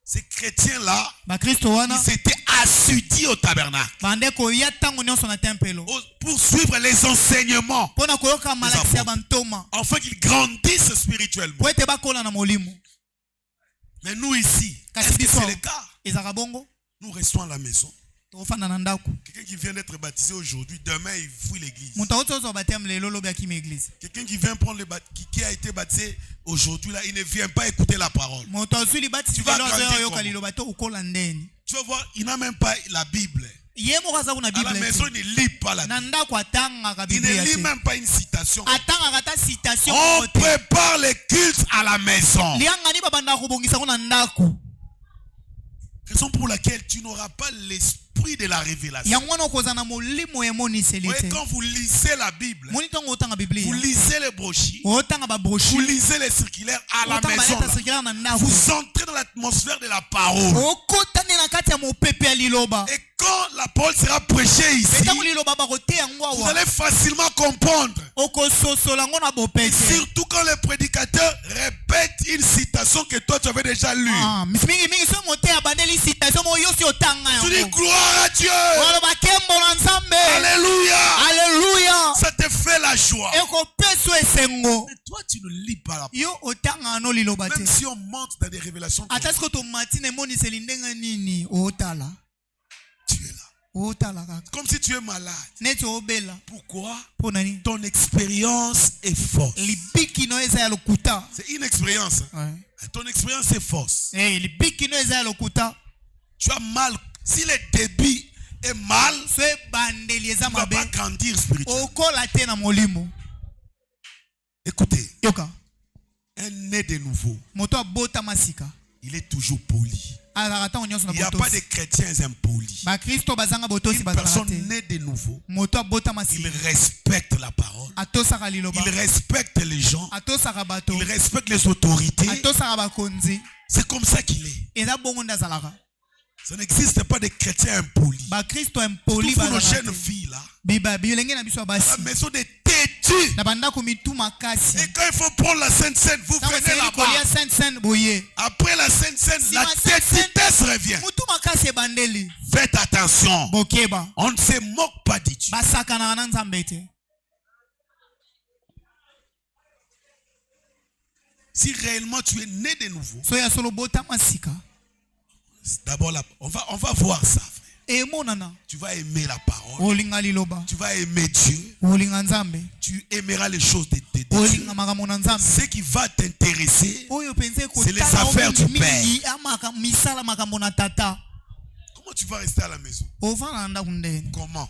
Speaker 1: Ces chrétiens-là, ils étaient assidus au tabernacle pour suivre les enseignements, afin qu'ils grandissent spirituellement. Mais nous ici, est-ce que c'est le cas? Nous restons à la maison. Quelqu'un qui vient d'être baptisé aujourd'hui, demain il fuit l'église. Quelqu'un qui vient prendre qui a été baptisé aujourd'hui, là, il ne vient pas écouter la parole. Tu vas voir, il n'a même pas la Bible. À la maison, il ne lit pas la Bible. Il ne lit même pas une citation. On prépare les cultes à la maison. Raison pour laquelle tu n'auras pas l'esprit de la révélation. Et quand vous lisez la Bible, vous lisez les brochures, vous lisez les circulaires à la maison, là, vous entrez dans l'atmosphère de la parole. Et quand la parole sera prêchée ici, vous allez facilement comprendre. Et surtout quand le prédicateur répète une citation que toi tu avais déjà lue. Tu dis gloire à Dieu. Alléluia.
Speaker 2: Alléluia.
Speaker 1: Ça te fait la joie. Mais toi tu ne lis pas la parole. Même si on monte dans des révélations comme ça, tu es là. Comme si tu es malade. Pourquoi? Ton expérience est fausse. C'est une expérience. Ton expérience est fausse. Tu as mal. Si le débit est mal, tu ne vas pas grandir spirituellement. Écoutez, un né de nouveau, il est toujours poli. Il n'y a pas de chrétiens impolis. Une personne née de nouveau, il respecte la parole, il respecte les gens, il respecte les autorités. C'est comme ça qu'il est. Ça n'existe pas de chrétiens impolis. Pour nos jeunes filles là, la maison de têtu. Et quand il faut prendre la Sainte Seine, vous venez là-bas. Après la Sainte Seine, la têtitesse revient. Faites attention. On ne se moque pas de Dieu. Si réellement tu es né de nouveau, d'abord on va voir ça. Tu vas aimer la parole. Tu vas aimer Dieu. Tu aimeras les choses de Dieu. Ce qui va t'intéresser, c'est les affaires du Père. Comment tu vas rester à la maison. Comment?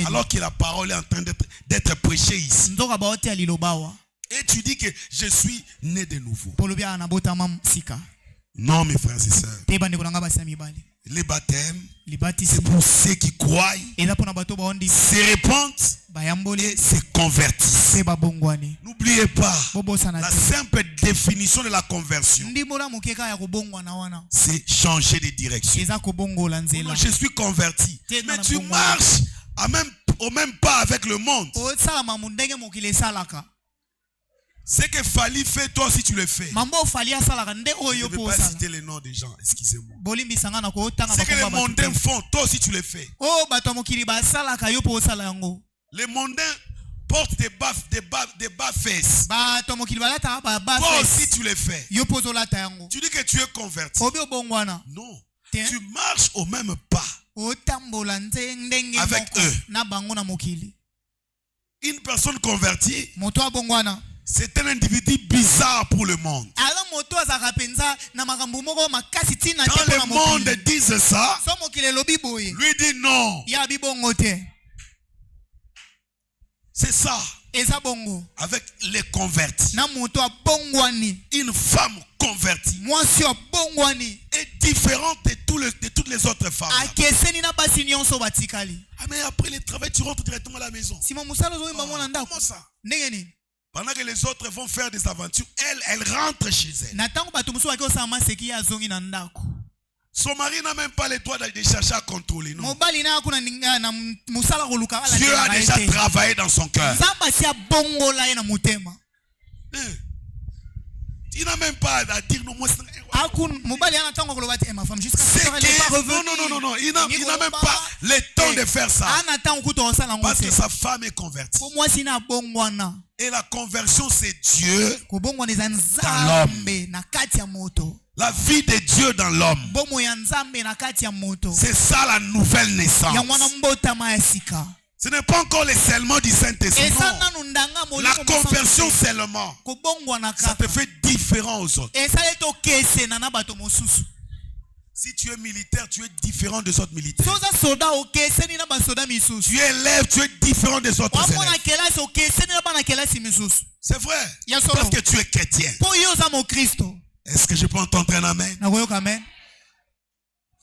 Speaker 1: Alors que la parole est en train d'être prêchée ici. Et tu dis que je suis né de nouveau. Non, mes frères et sœurs. Les baptêmes, c'est pour ceux qui croient, se répandent et se convertissent. N'oubliez pas, la simple définition de la conversion, c'est changer de direction. Non, je suis converti, mais tu marches au même pas avec le monde. Ce que Fali fait, toi aussi tu le fais. Je ne vais pas citer les noms des gens, excusez-moi. Ce que les mondains font, toi aussi tu le fais. Les mondains portent des bas fesses. Toi aussi tu le fais. Tu dis que tu es converti. Non, tu marches au même pas avec eux. Une personne convertie, c'est un individu bizarre pour le monde. Quand le monde dit ça, lui dit non. C'est ça. Avec les convertis. Une femme convertie est différente de toutes les autres femmes. Ah, mais après le travail, tu rentres directement à la maison. Comment ça? Pendant que les autres vont faire des aventures, elle rentre chez elle. Son mari n'a même pas le droit de chercher à contrôler. Non. Dieu a déjà travaillé dans son cœur. Il n'a même pas à dire non. Non. Il n'a même pas le temps de faire ça. Parce que sa femme est convertie. Et la conversion, c'est Dieu dans l'homme. La vie de Dieu dans l'homme. C'est ça la nouvelle naissance. Ce n'est pas encore le scellement du Saint-Esprit. La conversion seulement. Ça te fait différent aux autres. Si tu es militaire, tu es différent des autres militaires. Tu es élève, tu es différent des autres élèves. C'est vrai. Parce que tu es chrétien. Est-ce que je peux entendre un amen?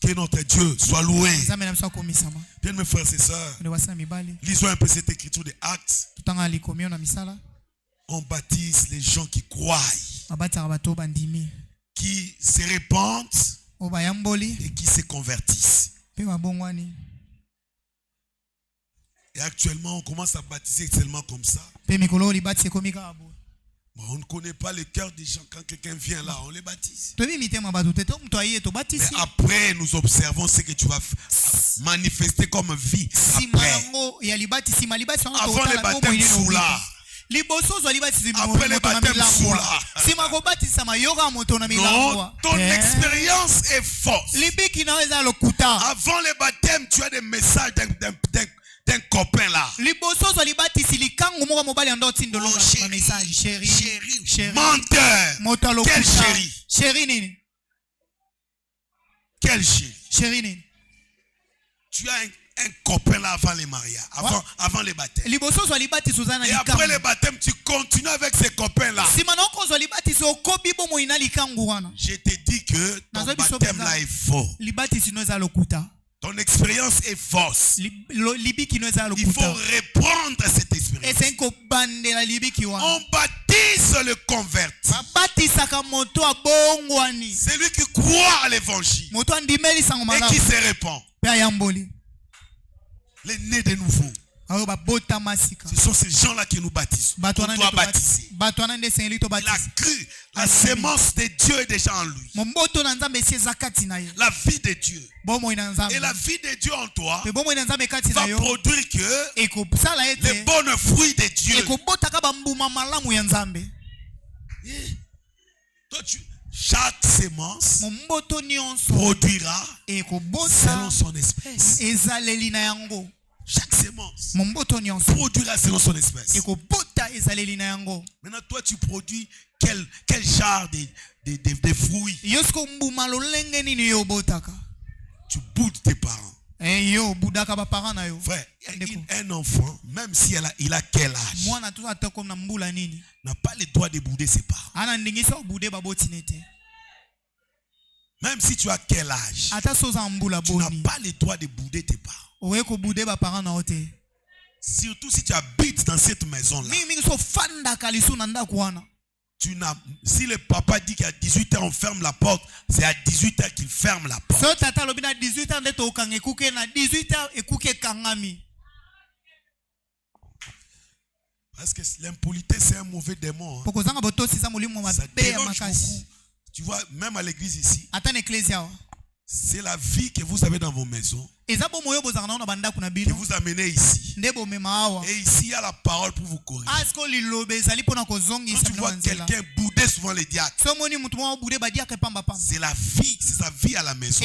Speaker 1: Que notre Dieu soit loué. Bien mes frères et sœurs, lisons un peu cette écriture des Actes. On baptise les gens qui croient, qui se répandent et qui se convertissent. Et actuellement, on commence à baptiser seulement comme ça. On ne connaît pas le cœur des gens. Quand quelqu'un vient là, on les baptise. Mais après, nous observons ce que tu vas manifester comme vie. Après, avant le baptême soula. Après le baptême soula. Non, ton expérience est fausse. Avant le baptême, tu as des messages d'un copain là. Chéri. Menteur. Quel chéri? Quel chéri? Tu as un copain là avant les mariages, avant les baptêmes. Et après le baptême, tu continues avec ces copains là. Je te dis que ton baptême là est faux. Ton expérience est fausse. Il faut reprendre cette expérience. On baptise le converti. C'est lui qui croit à l'évangile et qui se répand. Les nés de nouveau. Ce sont ces gens-là qui nous baptisent. On doit baptiser. Il a cru. La sémence de Dieu est déjà en lui. La vie de Dieu. Et la vie de Dieu en toi va produire que les bons fruits de Dieu. Chaque sémence produira selon son espèce. Chaque sémence produira selon son espèce. Maintenant, toi, tu produis quel genre de fruits? Tu boudes tes parents. Frère, un enfant, même si il a quel âge, n'a pas le droit de bouder ses parents. Même si tu as quel âge, tu n'as pas le droit de bouder tes parents. Surtout si tu habites dans cette maison-là. Si le papa dit qu'à 18h on ferme la porte, c'est à 18h qu'il ferme la porte. Parce que l'impolitesse c'est un mauvais démon. Ça dérange beaucoup. Tu vois, même à l'église ici, c'est la vie que vous avez dans vos maisons que vous amenez ici. Et ici, il y a la parole pour vous corriger. Quand tu vois quelqu'un bouder souvent les diacres, c'est la vie, c'est sa vie à la maison.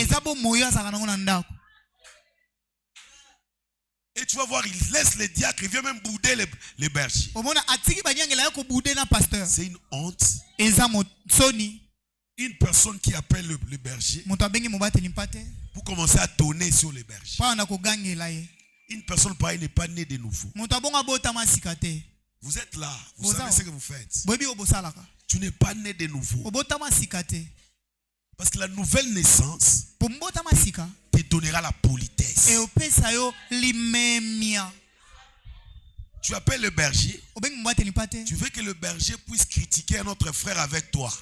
Speaker 1: Et tu vas voir, il laisse les diacres, il vient même bouder les bergers. C'est une honte. Une personne qui appelle le berger pour commencer à tonner sur les bergers. Une personne pareille n'est pas née de nouveau. Vous êtes là, vous savez ce que vous faites. Tu n'es pas né de nouveau. Parce que la nouvelle naissance te donnera la politesse. Tu appelles le berger. Tu veux que le berger puisse critiquer un autre frère avec toi.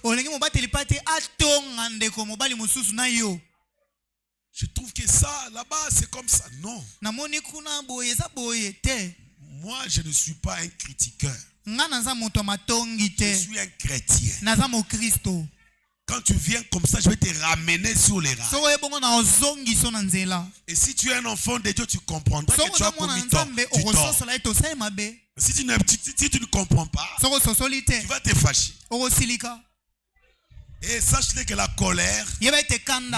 Speaker 1: Je trouve que ça, là-bas, c'est comme ça. Non. Moi, je ne suis pas un critiqueur. Je suis un chrétien. Quand tu viens comme ça, je vais te ramener sur les rails. Et si tu es un enfant de Dieu, tu comprendras que tu as commis tort. Si tu ne comprends pas, tu vas te fâcher. Et sache que la colère n'est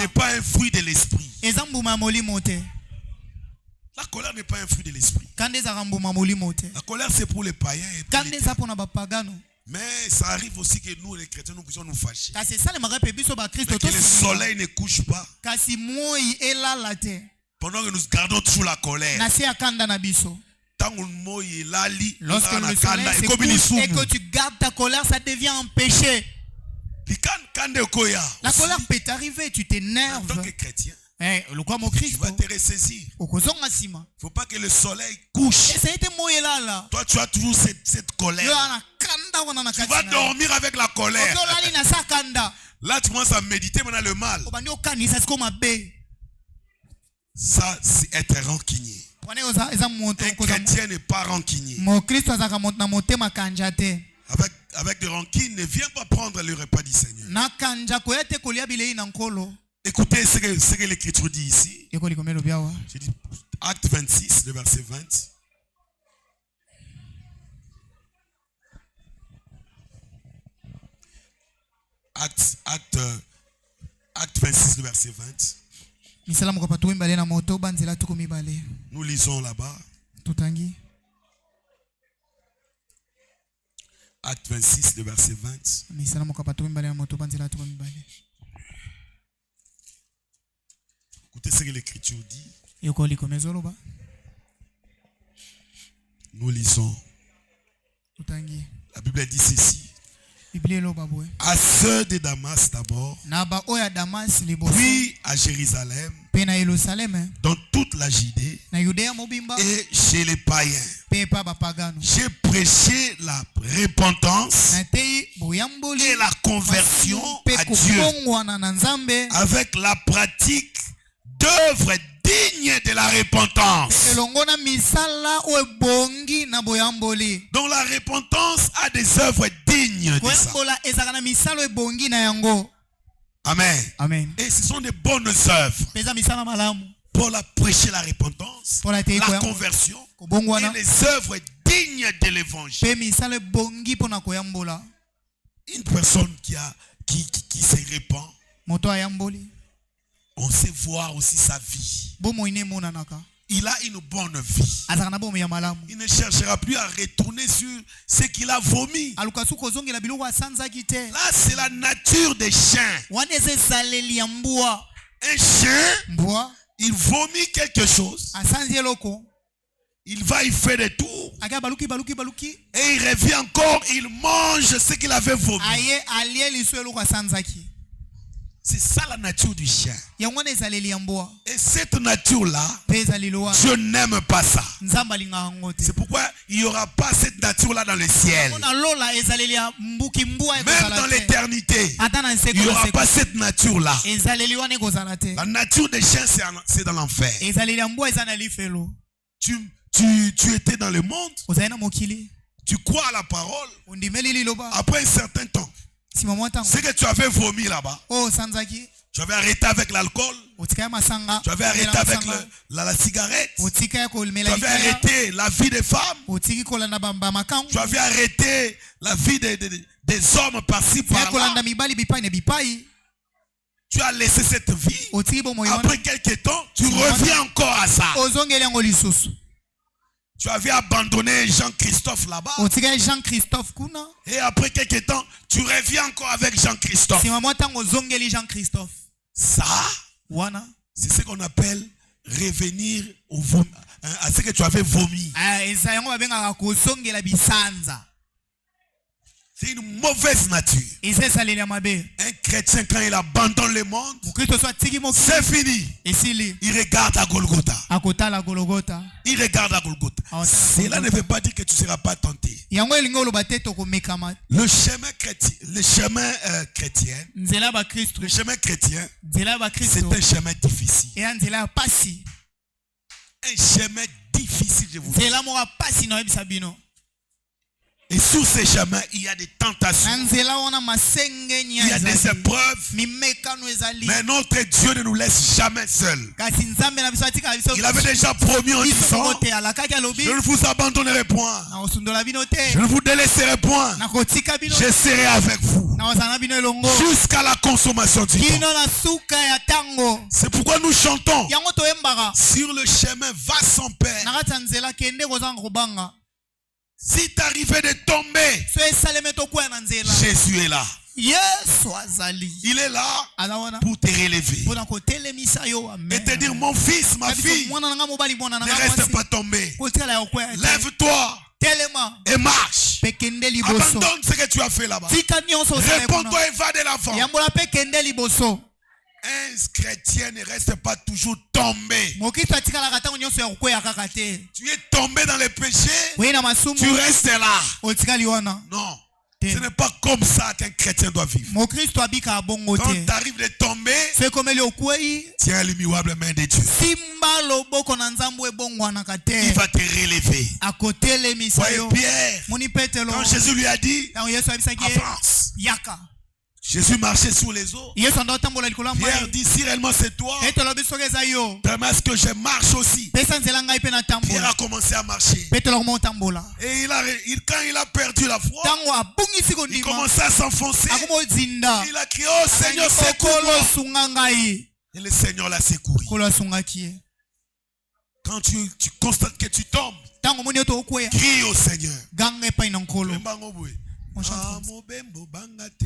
Speaker 1: pas un fruit de l'esprit. La colère n'est pas un fruit de l'esprit. La colère, c'est pour les païens et pour les mais ça arrive aussi que nous, les chrétiens, nous puissions nous fâcher. Mais que le soleil ne couche pas. Pendant que nous gardons toujours la colère. Lorsque le soleil se couche et que tu gardes ta colère, ça devient un péché. La colère peut t'arriver, tu t'énerves. En tant que chrétien, tu vas te ressaisir. Il ne faut pas que le soleil couche. Toi, tu as toujours cette colère. Tu vas dormir avec la colère. Là, tu commences à méditer maintenant le mal. Ça, c'est être rancunier. Un chrétien n'est pas rancunier. Avec des rancunes, ne viens pas prendre le repas du Seigneur. Écoutez ce que l'Écriture dit ici. Je dis Acte 26, le verset 20. Acte 26, le verset 20. Nous lisons là-bas. Acte 26, le verset 20. Écoutez ce que l'Écriture dit. Nous lisons. La Bible dit ceci. À ceux de Damas d'abord, puis à Jérusalem, dans toute la Judée et chez les païens. J'ai prêché la repentance et la conversion à Dieu avec la pratique d'œuvres dignes de la repentance. Donc la repentance a des œuvres dignes de ça. Amen. Amen. Et ce sont des bonnes œuvres. Pour prêcher la repentance, la conversion et les œuvres dignes de l'évangile. Une personne qui se répand, on sait voir aussi sa vie. Il a une bonne vie. Il ne cherchera plus à retourner sur ce qu'il a vomi. Là, c'est la nature des chiens. Un chien il vomit quelque chose. Il va y faire des tours. Et il revient encore, il mange ce qu'il avait vomi. C'est ça la nature du chien. Et cette nature-là, Dieu n'aime pas ça. C'est pourquoi il n'y aura pas cette nature-là dans le ciel. Même dans l'éternité, il n'y aura pas cette nature-là. La nature des chiens, c'est dans l'enfer. Tu étais dans le monde. Tu crois à la parole. Après un certain temps, c'est que tu avais vomi là-bas. Tu avais arrêté avec l'alcool. Tu avais arrêté avec la cigarette. Tu avais arrêté la vie des femmes. Tu avais arrêté la vie des hommes par-ci par-là. Tu as laissé cette vie. Après quelques temps, tu reviens encore à ça. Tu avais abandonné Jean-Christophe là-bas. Et après quelques temps, tu reviens encore avec Jean-Christophe. Ça, c'est ce qu'on appelle revenir à ce que tu avais vomi. C'est une mauvaise nature. Un chrétien, quand il abandonne le monde, c'est fini. Il regarde à Golgotha. Il regarde à Golgotha. Cela ne veut pas dire que tu ne seras pas tenté. Le chemin chrétien, c'est un chemin difficile. Un chemin difficile, je vous dis. Et sur ces chemins, il y a des tentations. Il y a des épreuves. Mais notre Dieu ne nous laisse jamais seuls. Il avait déjà promis en disant: je ne vous abandonnerai point. Je ne vous délaisserai point. Je serai avec vous jusqu'à la consommation du temps. C'est pourquoi nous chantons: sur le chemin va son Père. Si tu arrivais de tomber, Jésus est là. Il est là pour te relever et te dire: mon fils, ma fille, ne reste pas tombé. Lève-toi et marche. Abandonne ce que tu as fait là-bas. Réponds-toi et va de l'avant. Un chrétien ne reste pas toujours tombé. Tu es tombé dans les péchés, tu restes là. Non, ce n'est pas comme ça qu'un chrétien doit vivre. Quand tu arrives de tomber, tiens l'immuable main de Dieu. Il va te relever. Voyez Pierre, quand Jésus lui a dit: avance. Jésus marchait sur les eaux. Pierre dit: si réellement c'est toi, permets que je marche aussi. Pierre a commencé à marcher. Et quand il a perdu la foi, il commençait à s'enfoncer. Il a crié: oh Seigneur, secours-moi. Et le Seigneur l'a secouru. Quand tu constates que tu tombes, crie au Seigneur. Mobembo bangate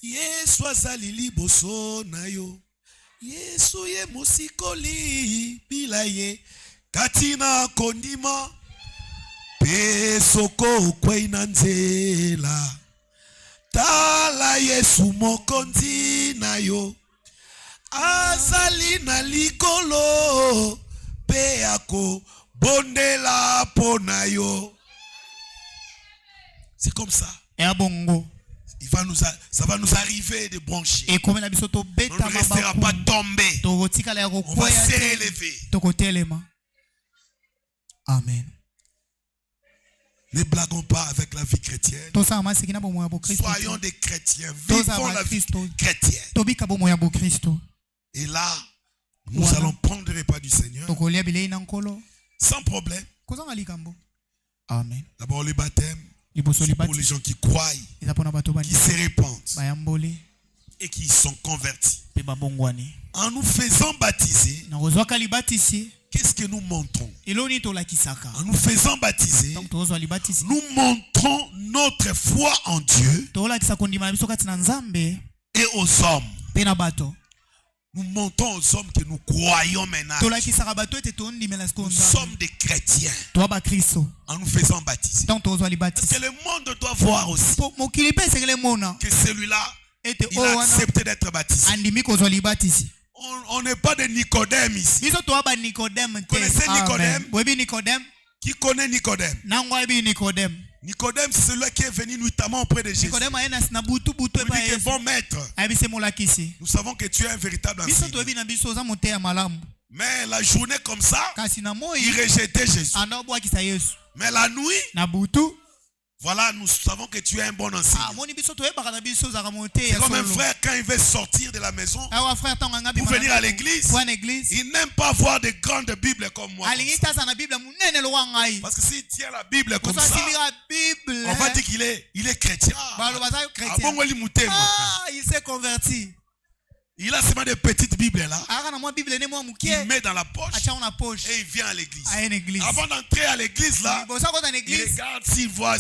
Speaker 1: Yesu azali liboso na yo. Yesu ye musikoli bila ye katina kondima pe soko kwena nzela. Tala Yesu mokonzi na yo azali na likolo pe ako bondela pona yo. C'est comme ça. Ça va nous arriver de brancher. On ne restera pas tombé. On va se relever.
Speaker 2: Amen.
Speaker 1: Ne blaguons pas avec la vie chrétienne. Soyons des chrétiens. Vivons la vie chrétienne. Et là, nous allons prendre le repas du Seigneur sans problème.
Speaker 2: Amen.
Speaker 1: D'abord le baptême. C'est pour les gens qui croient, qui se répandent et qui sont convertis. En nous faisant baptiser, qu'est-ce que nous montrons? En nous faisant baptiser, nous montrons notre foi en Dieu et aux hommes. Nous montrons aux hommes que nous croyons maintenant. Nous sommes des chrétiens. En nous faisant baptiser. Parce que le monde doit voir aussi que celui-là, il a accepté d'être baptisé. On n'est pas de Nicodème ici. Vous connaissez Nicodème? Qui connaît Nicodème? Nicodème, c'est celui qui est venu notamment auprès de Jésus. Il dit que bon maître, nous savons que tu es un véritable enseignant. Mais la journée comme ça, il rejetait Jésus. Mais la nuit, voilà, nous savons que tu es un bon enseignant. C'est comme un frère quand il veut sortir de la maison pour venir à l'église. Il n'aime pas voir de grandes Bibles comme moi. Parce que s'il tient la Bible comme ça, on va dire qu'il est chrétien.
Speaker 2: Il s'est converti.
Speaker 1: Il a seulement des petites Bibles là. Il met dans la poche et il vient à l'église. Avant d'entrer à l'église là, il regarde s'il voit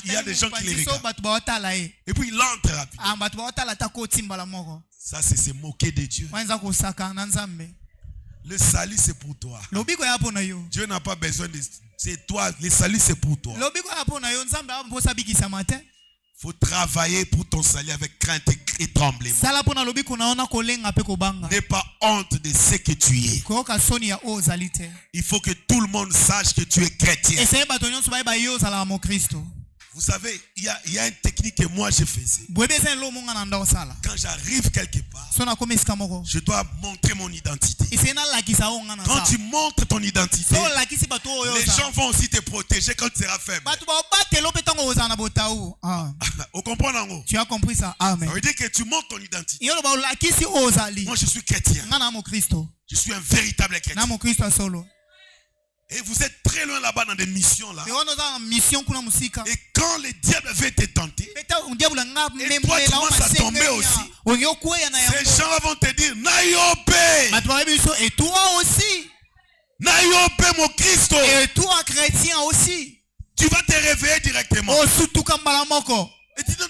Speaker 1: il y a des gens qui les regardent. Et puis il entre rapidement. Ça c'est se moquer de Dieu. Le salut c'est pour toi. Dieu n'a pas besoin de... C'est toi. Le salut c'est pour toi. Il faut travailler pour ton salut avec crainte et tremblement. N'aie pas honte de ce que tu es. Il faut que tout le monde sache que tu es chrétien. Vous savez, il y a une technique que moi je faisais. Quand j'arrive quelque part, je dois montrer mon identité. Quand tu montres ton identité, les gens vont aussi te protéger quand tu seras faible. Vous comprenez?
Speaker 2: Tu as compris ça? Amen.
Speaker 1: Ça veut dire que tu montres ton identité. Moi je suis chrétien. Je suis un véritable chrétien. Et vous êtes très loin là-bas dans des missions là. Et quand le diable veut te tenter, et toi tu commences à tomber aussi, ces gens vont te dire Nayope.
Speaker 2: Et toi aussi.
Speaker 1: Nayope mon Christ.
Speaker 2: Et toi chrétien aussi.
Speaker 1: Tu vas te réveiller directement. Et tu dis non,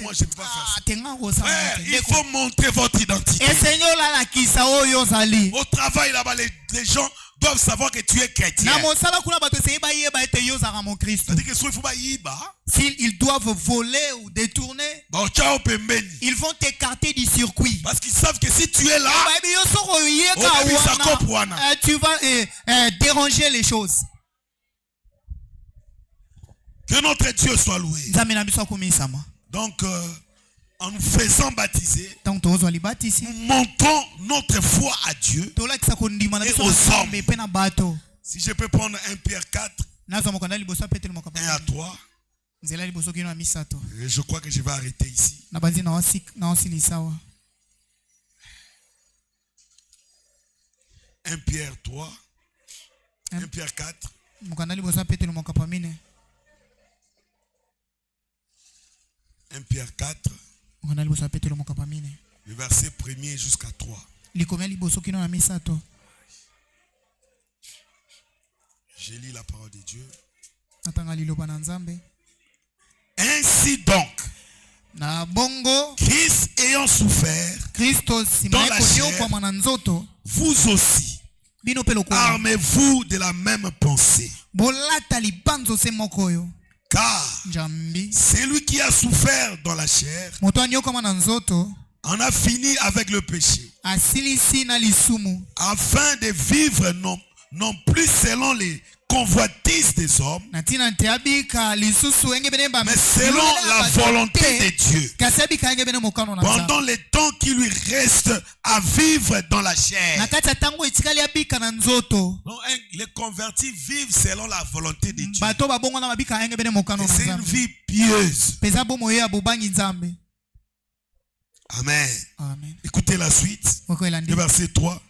Speaker 1: moi je ne peux pas faire ça. Frère, il faut montrer votre identité. Au travail là-bas, les gens doivent savoir que tu es chrétien.
Speaker 2: S'ils doivent voler ou détourner, ils vont t'écarter du circuit.
Speaker 1: Parce qu'ils savent que si tu es là,
Speaker 2: tu vas déranger les choses.
Speaker 1: Que notre Dieu soit loué. Donc, en nous faisant baptiser, nous montrons notre foi à Dieu et aux hommes. Si je peux prendre 1 Pierre 4, 1 à 3. Je crois que je vais arrêter ici. 1 Pierre 3, 1 Pierre 4. 1 Pierre 4, le verset 1er jusqu'à 3. Je lis la parole de Dieu. Ainsi donc, Christ ayant souffert dans la chair, vous aussi, armez-vous de la même pensée. Car celui qui a souffert dans la chair en a fini avec le péché, afin de vivre non plus selon les convoitises des hommes, mais selon la volonté de Dieu, pendant le temps qui lui reste à vivre dans la chair. Donc, les convertis vivent selon la volonté de Dieu. C'est une vie pieuse. Amen. Écoutez la suite. Le verset 3.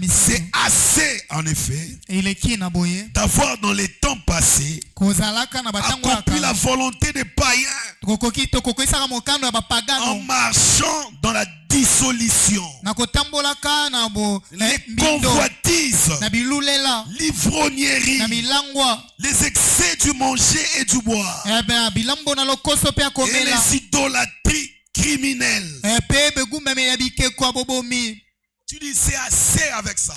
Speaker 1: C'est assez en effet d'avoir dans les temps passés accompli la volonté des païens en marchant dans la dissolution, les convoitises, l'ivrognerie, les excès du manger et du boire, et les idolâtries criminelles. Tu dis c'est assez avec ça.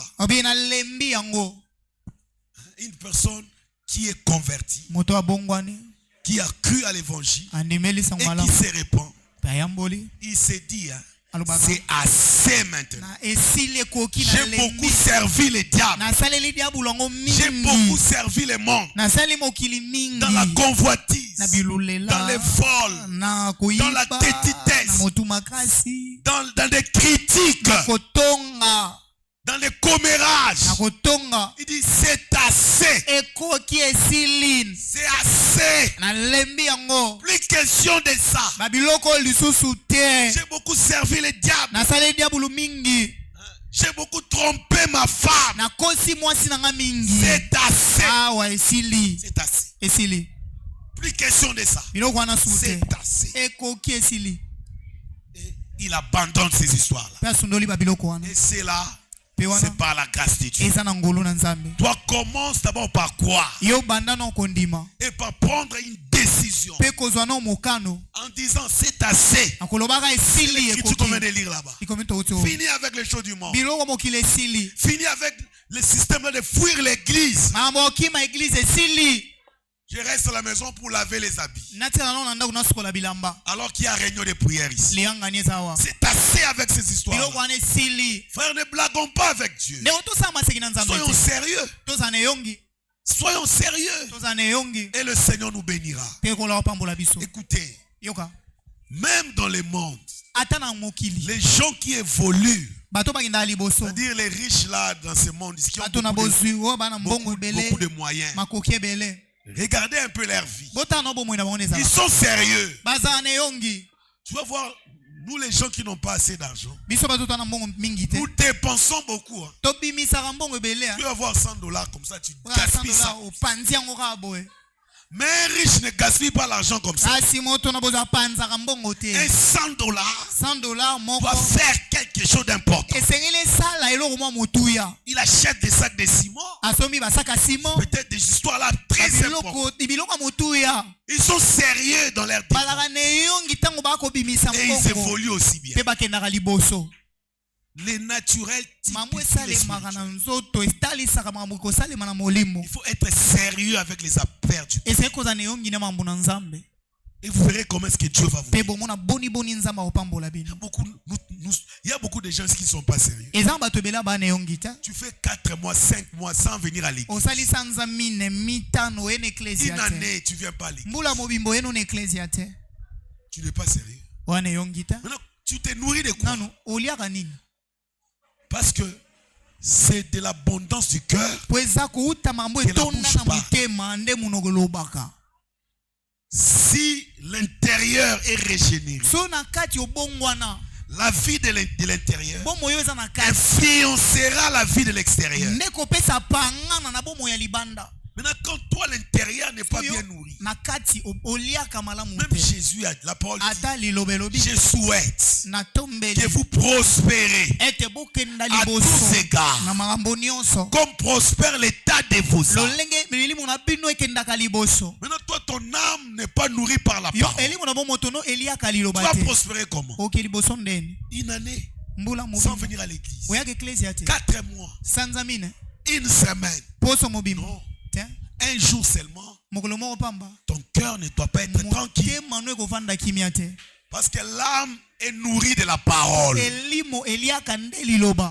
Speaker 1: Une personne qui est convertie, qui a cru à l'évangile et qui se répand, il se dit, c'est assez maintenant. J'ai beaucoup servi le diable. J'ai beaucoup servi le monde. Dans la convoitise, dans les vols, dans la tétitesse, dans des critiques, dans les commérages. Il dit c'est assez. C'est assez. Plus question de ça. J'ai beaucoup servi le diable. J'ai beaucoup trompé ma femme. C'est assez. C'est assez. Plus question de ça. C'est assez. Et il abandonne ces histoires-là. Et c'est là. C'est par la grâce de Dieu. Toi, commence d'abord par croire et par prendre une décision en disant c'est assez. Tu combien de lire là-bas. Fini avec les choses du monde. Fini avec le système de fuir l'église. Je reste à la maison pour laver les habits. Alors qu'il y a réunion de prière ici. C'est assez avec ces histoires. Frère, ne blaguons pas avec Dieu. Soyons sérieux. Soyons sérieux. Et le Seigneur nous bénira. Écoutez, même dans le monde, les gens qui évoluent, c'est-à-dire les riches là dans ce monde, qui ont beaucoup de moyens, regardez un peu leur vie. Ils sont sérieux. Tu vas voir, nous les gens qui n'ont pas assez d'argent, nous dépensons beaucoup. Tu vas voir $100 comme ça, tu gaspilles ça. Mais un riche ne gaspille pas l'argent comme ça. Et $100 doit faire quelque chose d'important. Il achète des sacs de ciment. Peut-être des histoires là très importantes. Ils sont sérieux dans leur dépenses. Et ils évoluent aussi bien. Les naturels typifient les spirituels. Il faut être sérieux avec les affaires du monde. Et vous verrez comment est-ce que Dieu va vous aider. Il y a beaucoup de gens qui ne sont pas sérieux. Tu fais 4 mois, 5 mois sans venir à l'église. Une année, tu ne viens pas à l'église. Tu n'es pas sérieux. Maintenant, tu te nourris de quoi? Parce que c'est de l'abondance du cœur que la bouche parle. Si l'intérieur est régénéré, la vie de l'intérieur influencera la vie de l'extérieur. Maintenant, quand toi, l'intérieur n'est pas bien nourri, même Jésus a la parole dit, je souhaite que vous prospérez à tous égards, comme prospère l'état de vos âmes. Maintenant, toi, ton âme n'est pas nourrie par la parole. Tu vas prospérer comment? Une année sans venir à l'église, 4 mois, une semaine, non. Un jour seulement, ton cœur ne doit pas être tranquille. Parce que l'âme est nourrie de la parole.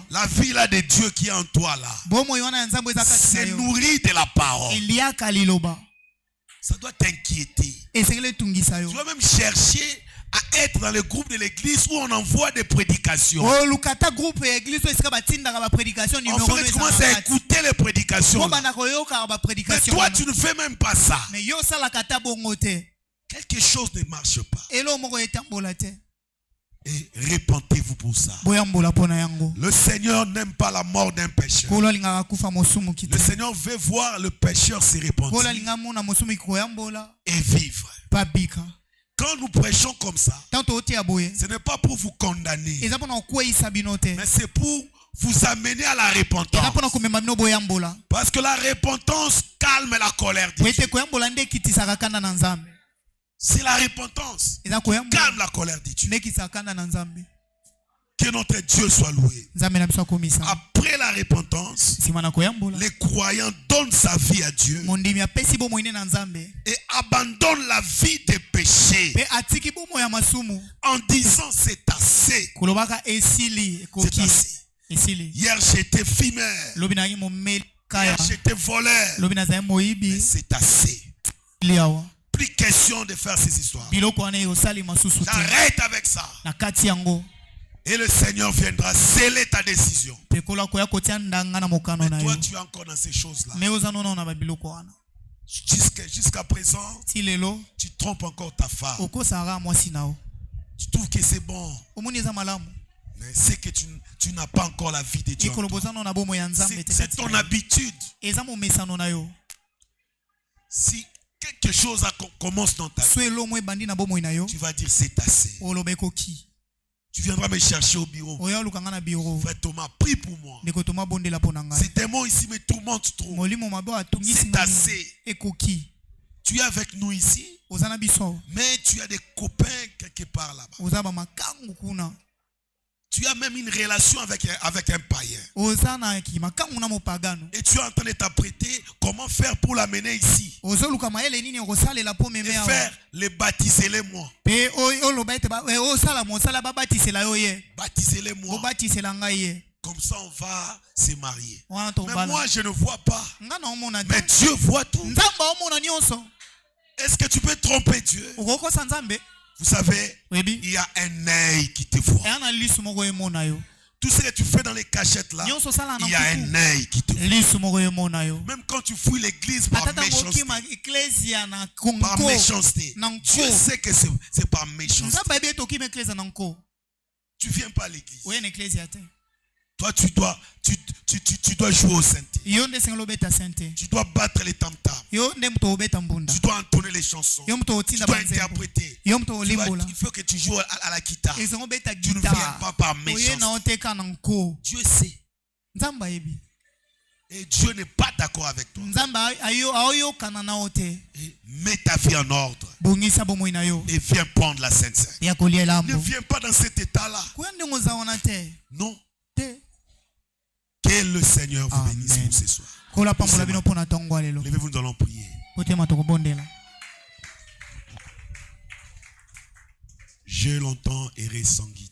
Speaker 1: La vie là de Dieu qui est en toi là, c'est nourri de la parole. Ça doit t'inquiéter. Tu dois même chercher à être dans le groupe de l'église où on envoie des prédications. En fait, tu commences à écouter les prédications là. Mais toi, tu ne fais même pas ça. Quelque chose ne marche pas. Et répentez-vous pour ça. Le Seigneur n'aime pas la mort d'un pécheur. Le Seigneur veut voir le pécheur se repentir et vivre. Quand nous prêchons comme ça, ce n'est pas pour vous condamner, mais c'est pour vous amener à la repentance. Parce que la repentance calme la colère de Dieu. C'est la repentance qui calme la colère de Dieu. Que notre Dieu soit loué. Après la repentance, les croyants donnent sa vie à Dieu et abandonnent la vie des péchés en disant c'est assez. C'est assez. Hier j'étais fumeur. Hier j'étais voleur. Mais c'est assez. Plus question de faire ces histoires. J'arrête avec ça. Et le Seigneur viendra sceller ta décision. Mais toi, tu es encore dans ces choses-là. Jusqu'à présent, tu trompes encore ta femme. Tu trouves que c'est bon. Mais c'est que tu n'as pas encore la vie de Dieu. C'est ton habitude. Si quelque chose commence dans ta vie, tu vas dire c'est assez. Tu viendras me chercher au bureau. Frère Thomas, prie pour moi. Ces démons ici me tourmentent trop. C'est assez. Tu es avec nous ici, mais tu as des copains quelque part là-bas. Tu as même une relation avec un païen. Et tu es en train de t'apprêter comment faire pour l'amener ici. Et faire les baptisez-les-moi. Baptisez-les-moi. Comme ça on va se marier. Mais moi je ne vois pas. Mais Dieu voit tout. Est-ce que tu peux tromper Dieu? Vous savez, il y a un œil qui te voit. Tout ce que tu fais dans les cachettes là, il y a un œil qui te voit. Même quand tu fouilles l'église par méchanceté, Dieu sait que c'est par méchanceté. Tu viens pas à l'église. Toi, tu dois jouer au synthé. Tu dois battre les tam-tams. Tu dois entonner les chansons. Tu dois interpréter. Il faut que tu joues à la guitare. Tu ne viens pas par méchanceté. Dieu sait. Et Dieu n'est pas d'accord avec toi. Et mets ta vie en ordre. Et viens prendre la Sainte Seine. Ne viens pas dans cet état-là. Non. Que le Seigneur vous bénisse pour ce soir. Levez-vous, nous allons prier. J'ai longtemps erré sans guide.